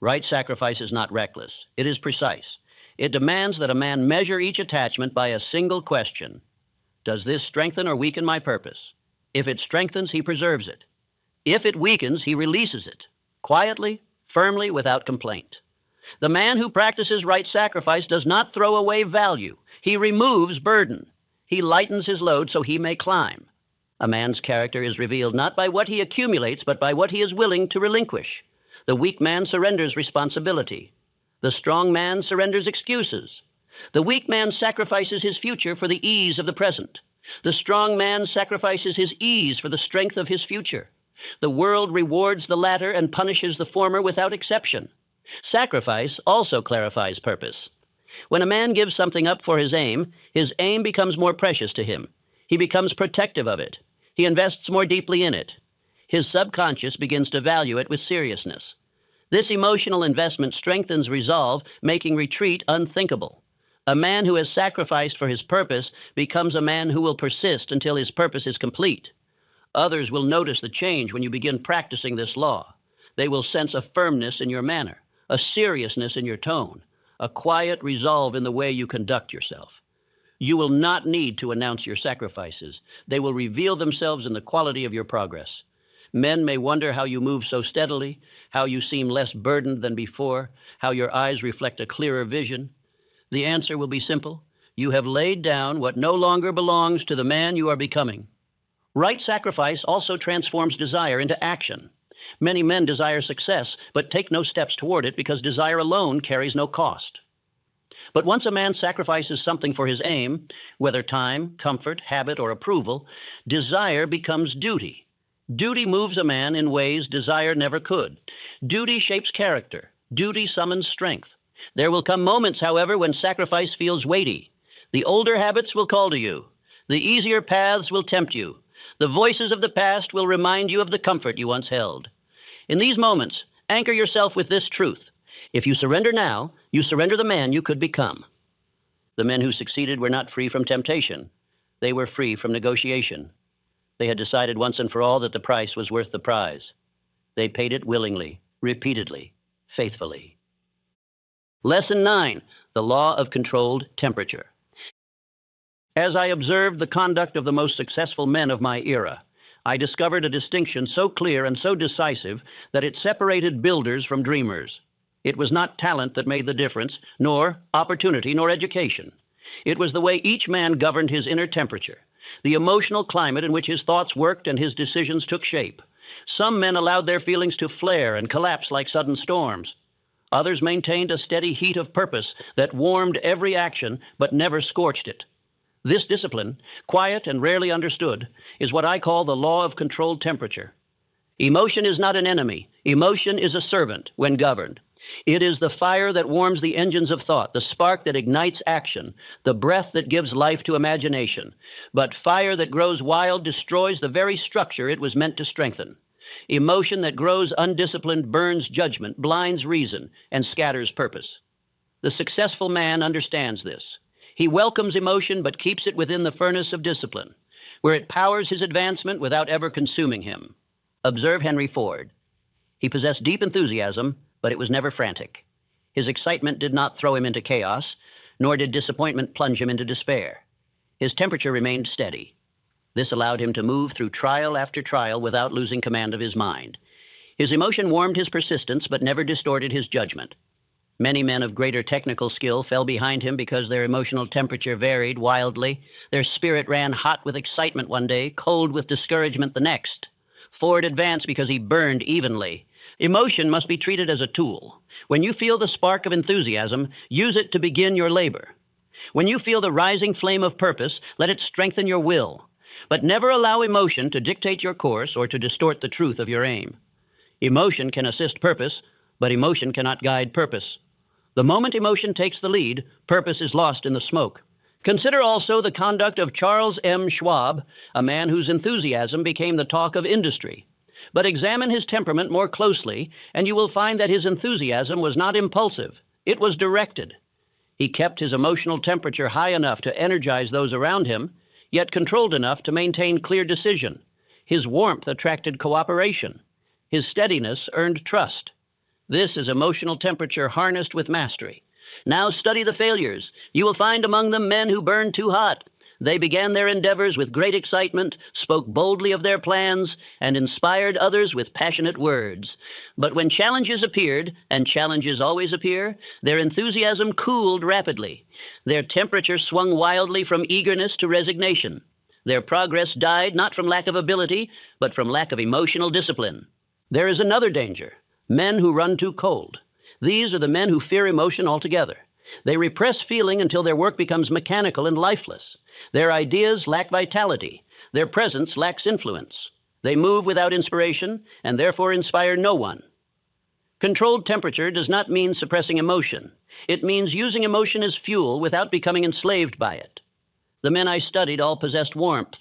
Right sacrifice is not reckless. It is precise. It demands that a man measure each attachment by a single question. Does this strengthen or weaken my purpose? If it strengthens, he preserves it. If it weakens, he releases it, quietly, firmly without complaint. The man who practices right sacrifice does not throw away value. He removes burden. He lightens his load so he may climb. A man's character is revealed not by what he accumulates, but by what he is willing to relinquish. The weak man surrenders responsibility. The strong man surrenders excuses. The weak man sacrifices his future for the ease of the present. The strong man sacrifices his ease for the strength of his future. The world rewards the latter and punishes the former without exception. Sacrifice also clarifies purpose. When a man gives something up for his aim becomes more precious to him. He becomes protective of it. He invests more deeply in it. His subconscious begins to value it with seriousness. This emotional investment strengthens resolve, making retreat unthinkable. A man who has sacrificed for his purpose becomes a man who will persist until his purpose is complete. Others will notice the change when you begin practicing this law. They will sense a firmness in your manner, a seriousness in your tone, a quiet resolve in the way you conduct yourself. You will not need to announce your sacrifices. They will reveal themselves in the quality of your progress. Men may wonder how you move so steadily, how you seem less burdened than before, how your eyes reflect a clearer vision. The answer will be simple. You have laid down what no longer belongs to the man you are becoming. Right sacrifice also transforms desire into action. Many men desire success, but take no steps toward it because desire alone carries no cost. But once a man sacrifices something for his aim, whether time, comfort, habit, or approval, desire becomes duty. Duty moves a man in ways desire never could. Duty shapes character. Duty summons strength. There will come moments, however, when sacrifice feels weighty. The older habits will call to you. The easier paths will tempt you. The voices of the past will remind you of the comfort you once held. In these moments, anchor yourself with this truth. If you surrender now, you surrender the man you could become. The men who succeeded were not free from temptation. They were free from negotiation. They had decided once and for all that the price was worth the prize. They paid it willingly, repeatedly, faithfully. Lesson 9, the law of controlled temperature. As I observed the conduct of the most successful men of my era, I discovered a distinction so clear and so decisive that it separated builders from dreamers. It was not talent that made the difference, nor opportunity, nor education. It was the way each man governed his inner temperature, the emotional climate in which his thoughts worked and his decisions took shape. Some men allowed their feelings to flare and collapse like sudden storms. Others maintained a steady heat of purpose that warmed every action but never scorched it. This discipline, quiet and rarely understood, is what I call the law of controlled temperature. Emotion is not an enemy. Emotion is a servant when governed. It is the fire that warms the engines of thought, the spark that ignites action, the breath that gives life to imagination. But fire that grows wild destroys the very structure it was meant to strengthen. Emotion that grows undisciplined burns judgment, blinds reason, and scatters purpose. The successful man understands this. He welcomes emotion but keeps it within the furnace of discipline, where it powers his advancement without ever consuming him. Observe Henry Ford. He possessed deep enthusiasm, but it was never frantic. His excitement did not throw him into chaos, nor did disappointment plunge him into despair. His temperature remained steady. This allowed him to move through trial after trial without losing command of his mind. His emotion warmed his persistence, but never distorted his judgment. Many men of greater technical skill fell behind him because their emotional temperature varied wildly. Their spirit ran hot with excitement one day, cold with discouragement the next. Ford advanced because he burned evenly. Emotion must be treated as a tool. When you feel the spark of enthusiasm, use it to begin your labor. When you feel the rising flame of purpose, let it strengthen your will. But never allow emotion to dictate your course or to distort the truth of your aim. Emotion can assist purpose, but emotion cannot guide purpose. The moment emotion takes the lead, purpose is lost in the smoke. Consider also the conduct of Charles M. Schwab, a man whose enthusiasm became the talk of industry. But examine his temperament more closely, and you will find that his enthusiasm was not impulsive. It was directed. He kept his emotional temperature high enough to energize those around him, yet controlled enough to maintain clear decision. His warmth attracted cooperation. His steadiness earned trust. This is emotional temperature harnessed with mastery. Now study the failures. You will find among them men who burned too hot. They began their endeavors with great excitement, spoke boldly of their plans, and inspired others with passionate words. But when challenges appeared, and challenges always appear, their enthusiasm cooled rapidly. Their temperature swung wildly from eagerness to resignation. Their progress died not from lack of ability, but from lack of emotional discipline. There is another danger: men who run too cold. These are the men who fear emotion altogether. They repress feeling until their work becomes mechanical and lifeless. Their ideas lack vitality. Their presence lacks influence. They move without inspiration and therefore inspire no one. Controlled temperature does not mean suppressing emotion. It means using emotion as fuel without becoming enslaved by it. The men I studied all possessed warmth,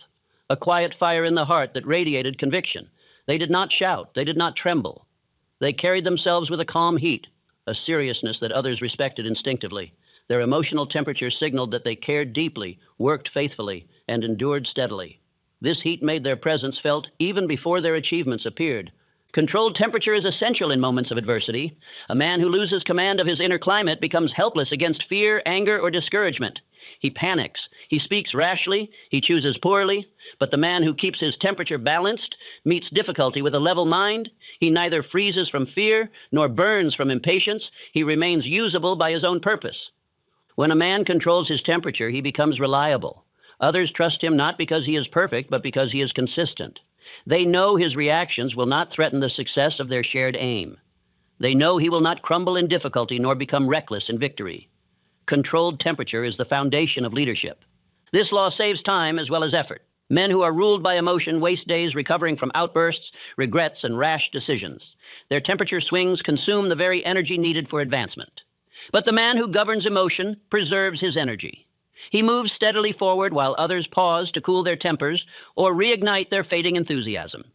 a quiet fire in the heart that radiated conviction. They did not shout. They did not tremble. They carried themselves with a calm heat, a seriousness that others respected instinctively. Their emotional temperature signaled that they cared deeply, worked faithfully, and endured steadily. This heat made their presence felt even before their achievements appeared. Controlled temperature is essential in moments of adversity. A man who loses command of his inner climate becomes helpless against fear, anger, or discouragement. He panics. He speaks rashly. He chooses poorly. But the man who keeps his temperature balanced meets difficulty with a level mind. He neither freezes from fear nor burns from impatience. He remains usable by his own purpose. When a man controls his temperature, he becomes reliable. Others trust him not because he is perfect, but because he is consistent. They know his reactions will not threaten the success of their shared aim. They know he will not crumble in difficulty nor become reckless in victory. Controlled temperature is the foundation of leadership. This law saves time as well as effort. Men who are ruled by emotion waste days recovering from outbursts, regrets, and rash decisions. Their temperature swings consume the very energy needed for advancement. But the man who governs emotion preserves his energy. He moves steadily forward while others pause to cool their tempers or reignite their fading enthusiasm.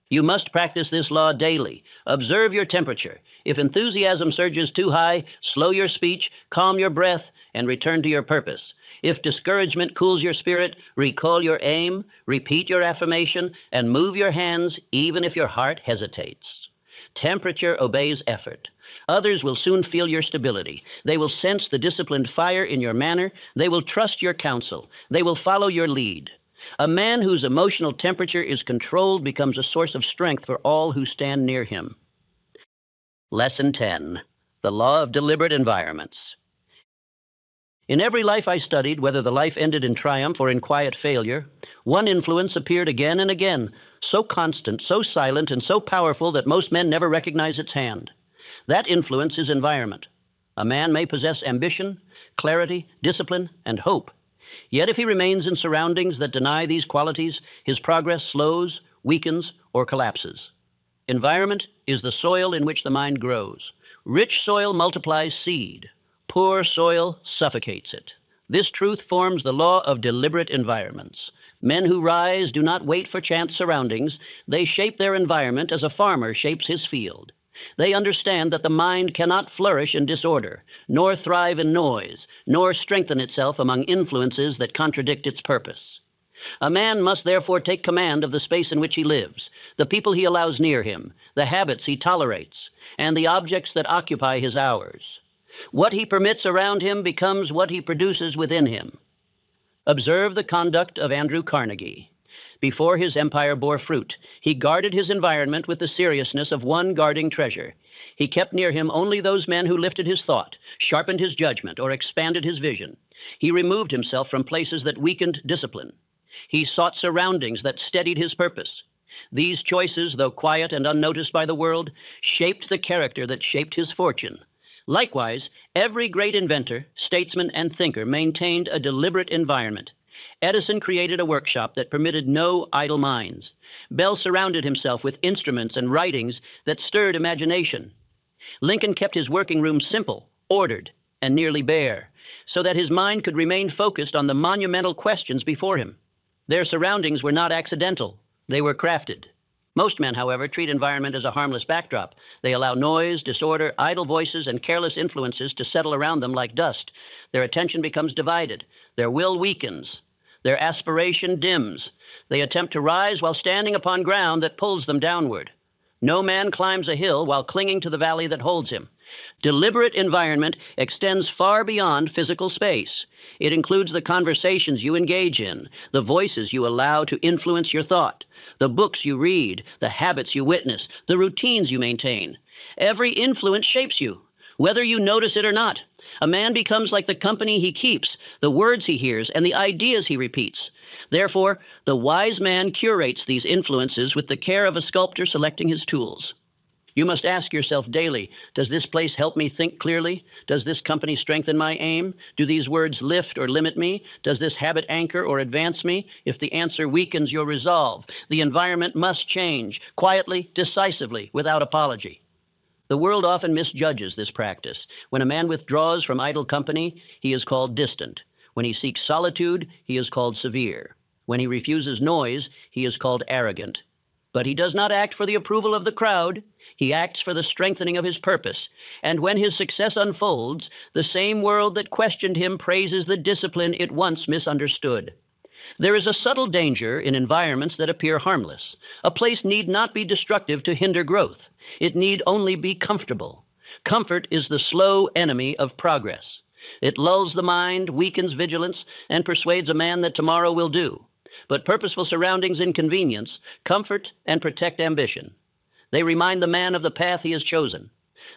You must practice this law daily. Observe your temperature. If enthusiasm surges too high, slow your speech, calm your breath, and return to your purpose. If discouragement cools your spirit, recall your aim, repeat your affirmation, and move your hands even if your heart hesitates. Temperature obeys effort. Others will soon feel your stability. They will sense the disciplined fire in your manner. They will trust your counsel. They will follow your lead. A man whose emotional temperature is controlled becomes a source of strength for all who stand near him. Lesson 10. The Law of Deliberate Environments. In every life I studied, whether the life ended in triumph or in quiet failure, one influence appeared again and again, so constant, so silent, and so powerful that most men never recognize its hand. That influence is environment. A man may possess ambition, clarity, discipline, and hope. Yet if he remains in surroundings that deny these qualities, his progress slows, weakens, or collapses. Environment is the soil in which the mind grows. Rich soil multiplies seed. Poor soil suffocates it. This truth forms the law of deliberate environments. Men who rise do not wait for chance surroundings. They shape their environment as a farmer shapes his field. They understand that the mind cannot flourish in disorder, nor thrive in noise, nor strengthen itself among influences that contradict its purpose. A man must therefore take command of the space in which he lives, the people he allows near him, the habits he tolerates, and the objects that occupy his hours. What he permits around him becomes what he produces within him. Observe the conduct of Andrew Carnegie. Before his empire bore fruit, he guarded his environment with the seriousness of one guarding treasure. He kept near him only those men who lifted his thought, sharpened his judgment, or expanded his vision. He removed himself from places that weakened discipline. He sought surroundings that steadied his purpose. These choices, though quiet and unnoticed by the world, shaped the character that shaped his fortune. Likewise, every great inventor, statesman, and thinker maintained a deliberate environment. Edison created a workshop that permitted no idle minds. Bell surrounded himself with instruments and writings that stirred imagination. Lincoln kept his working room simple, ordered, and nearly bare, so that his mind could remain focused on the monumental questions before him. Their surroundings were not accidental. They were crafted. Most men, however, treat environment as a harmless backdrop. They allow noise, disorder, idle voices, and careless influences to settle around them like dust. Their attention becomes divided. Their will weakens. Their aspiration dims. They attempt to rise while standing upon ground that pulls them downward. No man climbs a hill while clinging to the valley that holds him. Deliberate environment extends far beyond physical space. It includes the conversations you engage in, the voices you allow to influence your thought, the books you read, the habits you witness, the routines you maintain. Every influence shapes you, whether you notice it or not. A man becomes like the company he keeps, the words he hears, and the ideas he repeats. Therefore, the wise man curates these influences with the care of a sculptor selecting his tools. You must ask yourself daily, does this place help me think clearly? Does this company strengthen my aim? Do these words lift or limit me? Does this habit anchor or advance me? If the answer weakens your resolve, the environment must change, quietly, decisively, without apology. The world often misjudges this practice. When a man withdraws from idle company, he is called distant. When he seeks solitude, he is called severe. When he refuses noise, he is called arrogant. But he does not act for the approval of the crowd. He acts for the strengthening of his purpose. And when his success unfolds, the same world that questioned him praises the discipline it once misunderstood. There is a subtle danger in environments that appear harmless. A place need not be destructive to hinder growth. It need only be comfortable. Comfort is the slow enemy of progress. It lulls the mind, weakens vigilance, and persuades a man that tomorrow will do. But purposeful surroundings inconvenience, comfort, and protect ambition. They remind the man of the path he has chosen.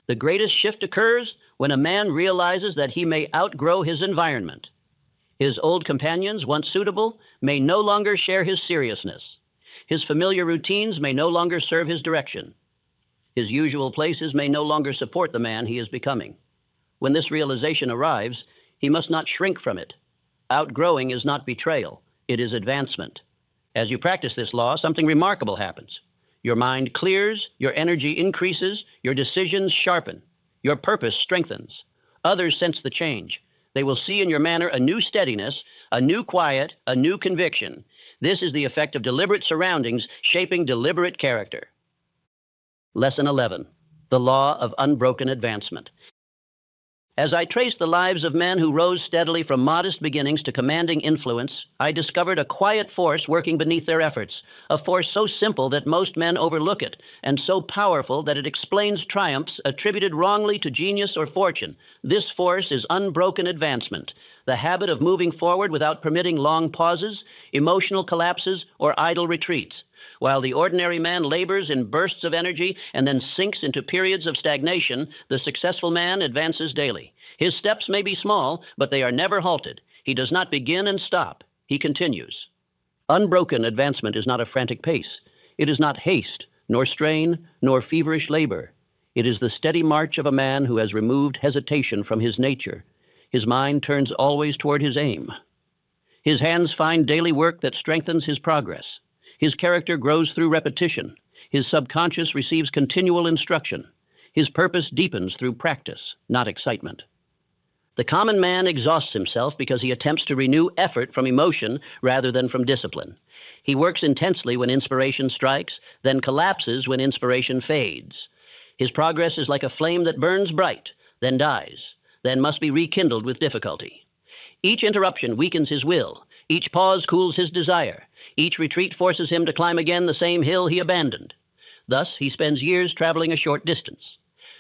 The greatest shift occurs when a man realizes that he may outgrow his environment. His old companions, once suitable, may no longer share his seriousness. His familiar routines may no longer serve his direction. His usual places may no longer support the man he is becoming. When this realization arrives, he must not shrink from it. Outgrowing is not betrayal, it is advancement. As you practice this law, something remarkable happens. Your mind clears, your energy increases, your decisions sharpen, your purpose strengthens. Others sense the change. They will see in your manner a new steadiness, a new quiet, a new conviction. This is the effect of deliberate surroundings shaping deliberate character. Lesson 11, the law of unbroken advancement. As I traced the lives of men who rose steadily from modest beginnings to commanding influence, I discovered a quiet force working beneath their efforts, a force so simple that most men overlook it, and so powerful that it explains triumphs attributed wrongly to genius or fortune. This force is unbroken advancement, the habit of moving forward without permitting long pauses, emotional collapses, or idle retreats. While the ordinary man labors in bursts of energy and then sinks into periods of stagnation, the successful man advances daily. His steps may be small, but they are never halted. He does not begin and stop. He continues. Unbroken advancement is not a frantic pace. It is not haste, nor strain, nor feverish labor. It is the steady march of a man who has removed hesitation from his nature. His mind turns always toward his aim. His hands find daily work that strengthens his progress. His character grows through repetition. His subconscious receives continual instruction. His purpose deepens through practice, not excitement. The common man exhausts himself because he attempts to renew effort from emotion rather than from discipline. He works intensely when inspiration strikes, then collapses when inspiration fades. His progress is like a flame that burns bright, then dies, then must be rekindled with difficulty. Each interruption weakens his will. Each pause cools his desire. Each retreat forces him to climb again the same hill he abandoned. Thus, he spends years traveling a short distance.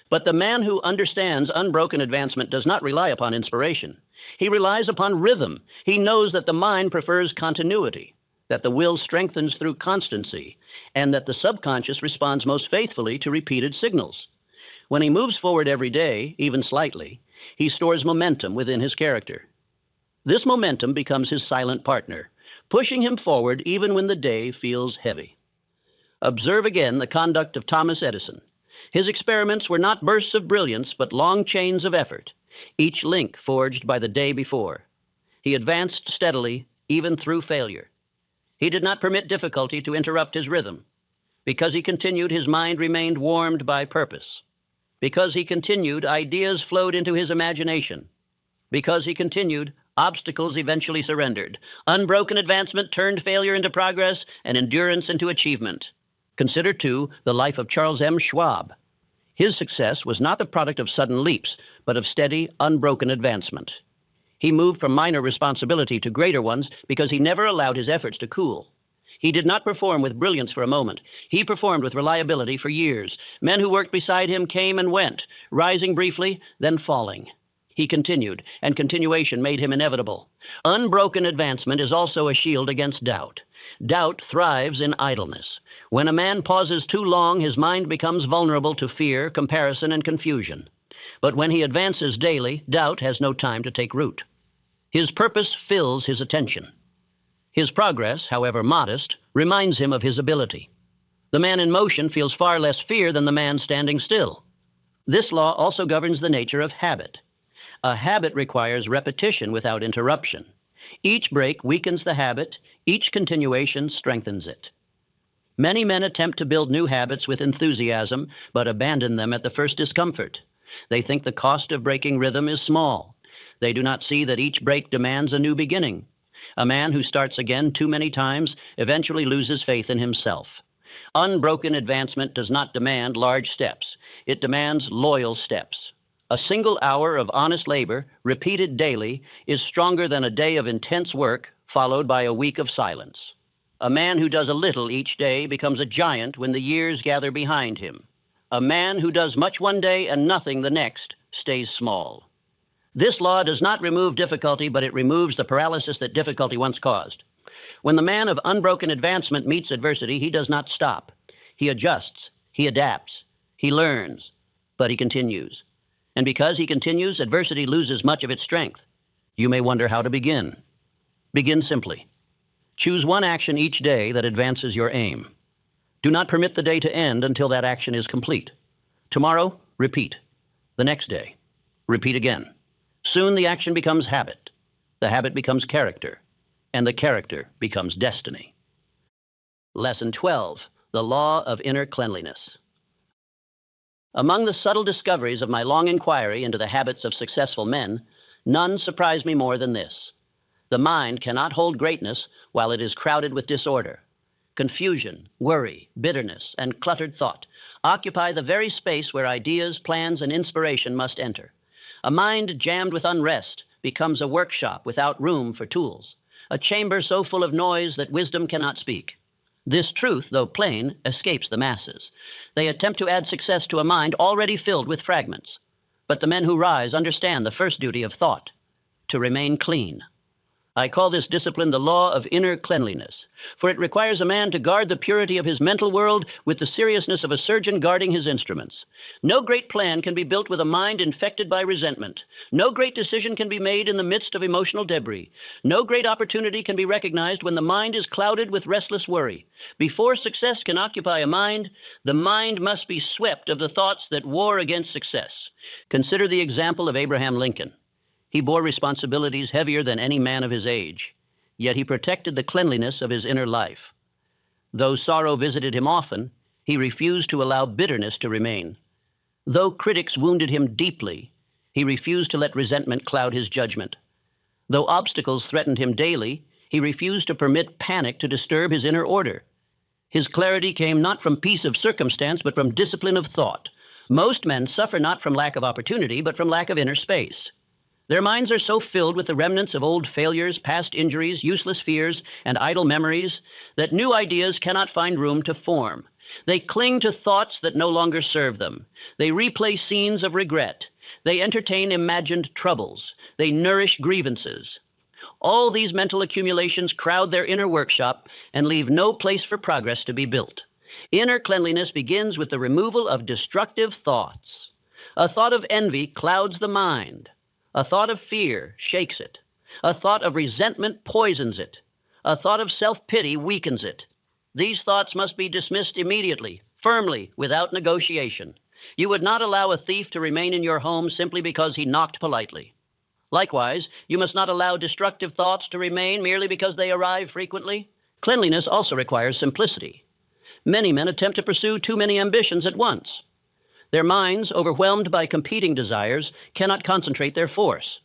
But the man who understands unbroken advancement does not rely upon inspiration. He relies upon rhythm. He knows that the mind prefers continuity, that the will strengthens through constancy, and that the subconscious responds most faithfully to repeated signals. When he moves forward every day, even slightly, he stores momentum within his character. This momentum becomes his silent partner, pushing him forward even when the day feels heavy. Observe again the conduct of Thomas Edison. His experiments were not bursts of brilliance, but long chains of effort, each link forged by the day before. He advanced steadily, even through failure. He did not permit difficulty to interrupt his rhythm. Because he continued, his mind remained warmed by purpose. Because he continued, ideas flowed into his imagination. Because he continued, obstacles eventually surrendered. Unbroken advancement turned failure into progress and endurance into achievement. Consider, too, the life of Charles M. Schwab. His success was not the product of sudden leaps, but of steady, unbroken advancement. He moved from minor responsibility to greater ones because he never allowed his efforts to cool. He did not perform with brilliance for a moment. He performed with reliability for years. Men who worked beside him came and went, rising briefly, then falling. He continued, and continuation made him inevitable. Unbroken advancement is also a shield against doubt. Doubt thrives in idleness. When a man pauses too long, his mind becomes vulnerable to fear, comparison, and confusion. But when he advances daily, doubt has no time to take root. His purpose fills his attention. His progress, however modest, reminds him of his ability. The man in motion feels far less fear than the man standing still. This law also governs the nature of habit. A habit requires repetition without interruption. Each break weakens the habit, each continuation strengthens it. Many men attempt to build new habits with enthusiasm, but abandon them at the first discomfort. They think the cost of breaking rhythm is small. They do not see that each break demands a new beginning. A man who starts again too many times eventually loses faith in himself. Unbroken advancement does not demand large steps. It demands loyal steps. A single hour of honest labor, repeated daily, is stronger than a day of intense work, followed by a week of silence. A man who does a little each day becomes a giant when the years gather behind him. A man who does much one day and nothing the next stays small. This law does not remove difficulty, but it removes the paralysis that difficulty once caused. When the man of unbroken advancement meets adversity, he does not stop. He adjusts, he adapts, he learns, but he continues. And because he continues, adversity loses much of its strength. You may wonder how to begin. Begin simply. Choose one action each day that advances your aim. Do not permit the day to end until that action is complete. Tomorrow, repeat. The next day, repeat again. Soon the action becomes habit. The habit becomes character. And the character becomes destiny. Lesson 12, the law of inner cleanliness. Among the subtle discoveries of my long inquiry into the habits of successful men, none surprised me more than this. The mind cannot hold greatness while it is crowded with disorder. Confusion, worry, bitterness, and cluttered thought occupy the very space where ideas, plans, and inspiration must enter. A mind jammed with unrest becomes a workshop without room for tools, a chamber so full of noise that wisdom cannot speak. This truth, though plain, escapes the masses. They attempt to add success to a mind already filled with fragments. But the men who rise understand the first duty of thought, to remain clean. I call this discipline the law of inner cleanliness, for it requires a man to guard the purity of his mental world with the seriousness of a surgeon guarding his instruments. No great plan can be built with a mind infected by resentment. No great decision can be made in the midst of emotional debris. No great opportunity can be recognized when the mind is clouded with restless worry. Before success can occupy a mind, the mind must be swept of the thoughts that war against success. Consider the example of Abraham Lincoln. He bore responsibilities heavier than any man of his age, yet he protected the cleanliness of his inner life. Though sorrow visited him often, he refused to allow bitterness to remain. Though critics wounded him deeply, he refused to let resentment cloud his judgment. Though obstacles threatened him daily, he refused to permit panic to disturb his inner order. His clarity came not from peace of circumstance, but from discipline of thought. Most men suffer not from lack of opportunity, but from lack of inner space. Their minds are so filled with the remnants of old failures, past injuries, useless fears, and idle memories that new ideas cannot find room to form. They cling to thoughts that no longer serve them. They replay scenes of regret. They entertain imagined troubles. They nourish grievances. All these mental accumulations crowd their inner workshop and leave no place for progress to be built. Inner cleanliness begins with the removal of destructive thoughts. A thought of envy clouds the mind. A thought of fear shakes it. A thought of resentment poisons it. A thought of self-pity weakens it. These thoughts must be dismissed immediately, firmly, without negotiation. You would not allow a thief to remain in your home simply because he knocked politely. Likewise, you must not allow destructive thoughts to remain merely because they arrive frequently. Cleanliness also requires simplicity. Many men attempt to pursue too many ambitions at once. Their minds, overwhelmed by competing desires, cannot concentrate their force.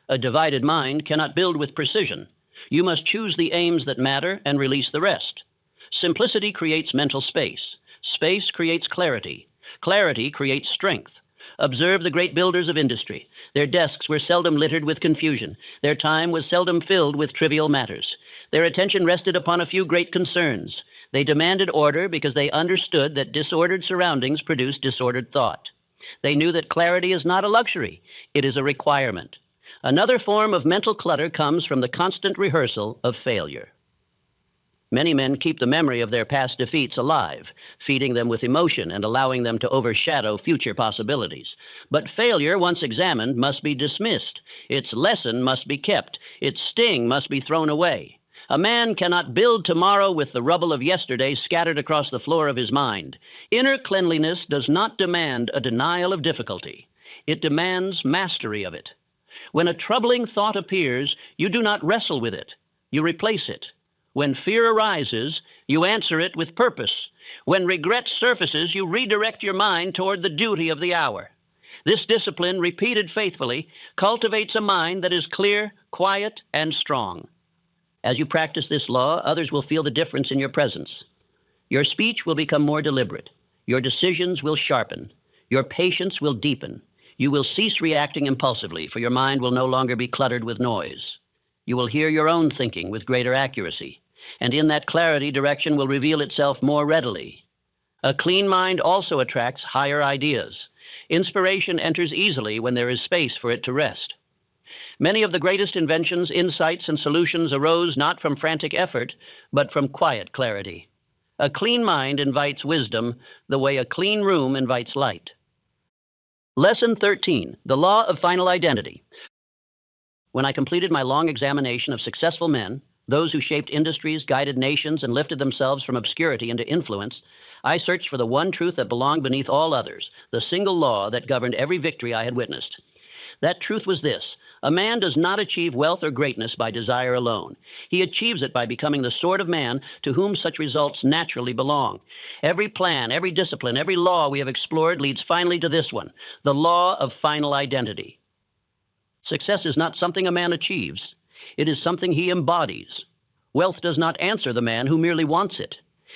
A divided mind cannot build with precision. You must choose the aims that matter and release the rest. Simplicity creates mental space. Space creates clarity. Clarity creates strength. Observe the great builders of industry. Their desks were seldom littered with confusion. Their time was seldom filled with trivial matters. Their attention rested upon a few great concerns. They demanded order because they understood that disordered surroundings produce disordered thought. They knew that clarity is not a luxury, it is a requirement. Another form of mental clutter comes from the constant rehearsal of failure. Many men keep the memory of their past defeats alive, feeding them with emotion and allowing them to overshadow future possibilities. But failure, once examined, must be dismissed. Its lesson must be kept. Its sting must be thrown away. A man cannot build tomorrow with the rubble of yesterday scattered across the floor of his mind. Inner cleanliness does not demand a denial of difficulty. It demands mastery of it. When a troubling thought appears, you do not wrestle with it. You replace it. When fear arises, you answer it with purpose. When regret surfaces, you redirect your mind toward the duty of the hour. This discipline, repeated faithfully, cultivates a mind that is clear, quiet, and strong. As you practice this law, others will feel the difference in your presence. Your speech will become more deliberate. Your decisions will sharpen. Your patience will deepen. You will cease reacting impulsively, for your mind will no longer be cluttered with noise. You will hear your own thinking with greater accuracy, and in that clarity, direction will reveal itself more readily. A clean mind also attracts higher ideas. Inspiration enters easily when there is space for it to rest. Many of the greatest inventions, insights, and solutions arose not from frantic effort, but from quiet clarity. A clean mind invites wisdom the way a clean room invites light. Lesson 13, the law of final identity. When I completed my long examination of successful men, those who shaped industries, guided nations, and lifted themselves from obscurity into influence, I searched for the one truth that belonged beneath all others, the single law that governed every victory I had witnessed. That truth was this: a man does not achieve wealth or greatness by desire alone. He achieves it by becoming the sort of man to whom such results naturally belong. Every plan, every discipline, every law we have explored leads finally to this one, the law of final identity. Success is not something a man achieves. It is something he embodies. Wealth does not answer the man who merely wants it.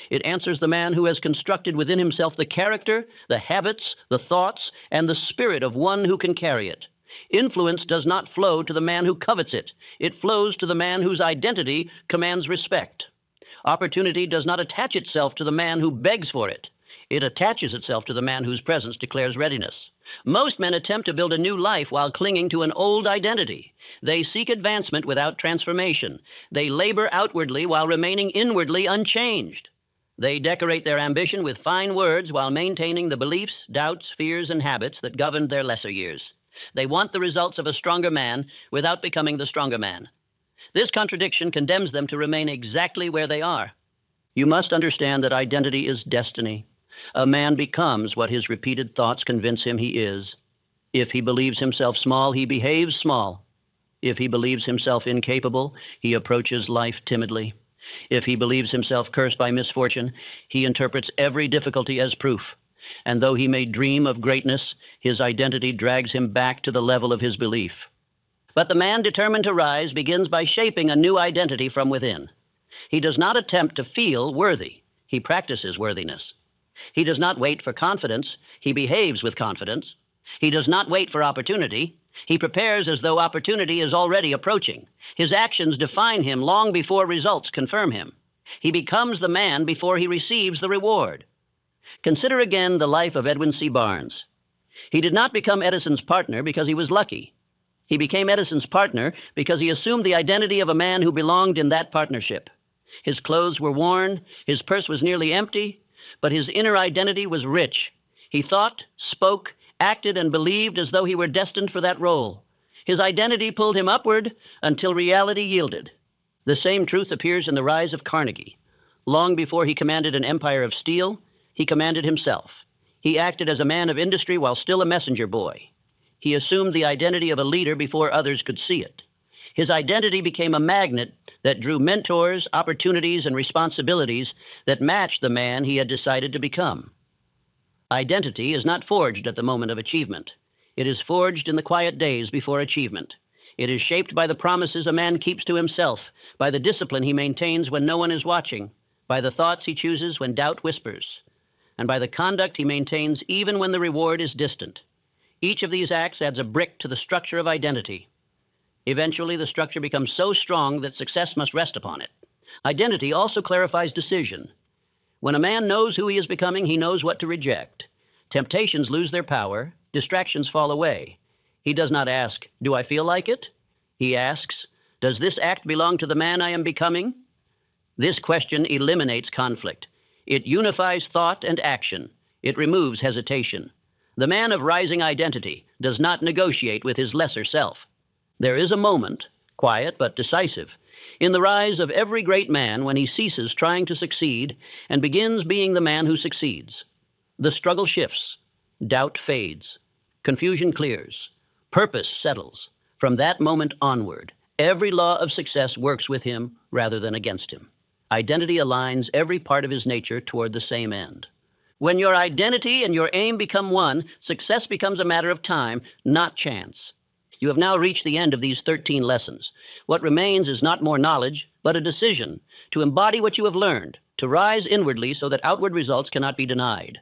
It answers the man who has constructed within himself the character, the habits, the thoughts, and the spirit of one who can carry it. Influence does not flow to the man who covets it. It flows to the man whose identity commands respect. Opportunity does not attach itself to the man who begs for it. It attaches itself to the man whose presence declares readiness. Most men attempt to build a new life while clinging to an old identity. They seek advancement without transformation. They labor outwardly while remaining inwardly unchanged. They decorate their ambition with fine words while maintaining the beliefs, doubts, fears, and habits that governed their lesser years. They want the results of a stronger man without becoming the stronger man. This contradiction condemns them to remain exactly where they are. You must understand that identity is destiny. A man becomes what his repeated thoughts convince him he is. If he believes himself small, he behaves small. If he believes himself incapable, he approaches life timidly. If he believes himself cursed by misfortune, he interprets every difficulty as proof. And though he may dream of greatness, his identity drags him back to the level of his belief. But the man determined to rise begins by shaping a new identity from within. He does not attempt to feel worthy. He practices worthiness. He does not wait for confidence. He behaves with confidence. He does not wait for opportunity. He prepares as though opportunity is already approaching. His actions define him long before results confirm him. He becomes the man before he receives the reward. Consider again the life of Edwin C. Barnes. He did not become Edison's partner because he was lucky. He became Edison's partner because he assumed the identity of a man who belonged in that partnership. His clothes were worn, his purse was nearly empty, but his inner identity was rich. He thought, spoke, acted, and believed as though he were destined for that role. His identity pulled him upward until reality yielded. The same truth appears in the rise of Carnegie. Long before he commanded an empire of steel, he commanded himself. He acted as a man of industry while still a messenger boy. He assumed the identity of a leader before others could see it. His identity became a magnet that drew mentors, opportunities, and responsibilities that matched the man he had decided to become. Identity is not forged at the moment of achievement. It is forged in the quiet days before achievement. It is shaped by the promises a man keeps to himself, by the discipline he maintains when no one is watching, by the thoughts he chooses when doubt whispers, and by the conduct he maintains even when the reward is distant. Each of these acts adds a brick to the structure of identity. Eventually, the structure becomes so strong that success must rest upon it. Identity also clarifies decision. When a man knows who he is becoming, he knows what to reject. Temptations lose their power, distractions fall away. He does not ask, "Do I feel like it?" He asks, "Does this act belong to the man I am becoming?" This question eliminates conflict. It unifies thought and action. It removes hesitation. The man of rising identity does not negotiate with his lesser self. There is a moment, quiet but decisive, in the rise of every great man when he ceases trying to succeed and begins being the man who succeeds. The struggle shifts, doubt fades, confusion clears, purpose settles. From that moment onward, every law of success works with him rather than against him. Identity aligns every part of his nature toward the same end. When your identity and your aim become one, success becomes a matter of time, not chance. You have now reached the end of these 13 lessons. What remains is not more knowledge, but a decision to embody what you have learned, to rise inwardly so that outward results cannot be denied.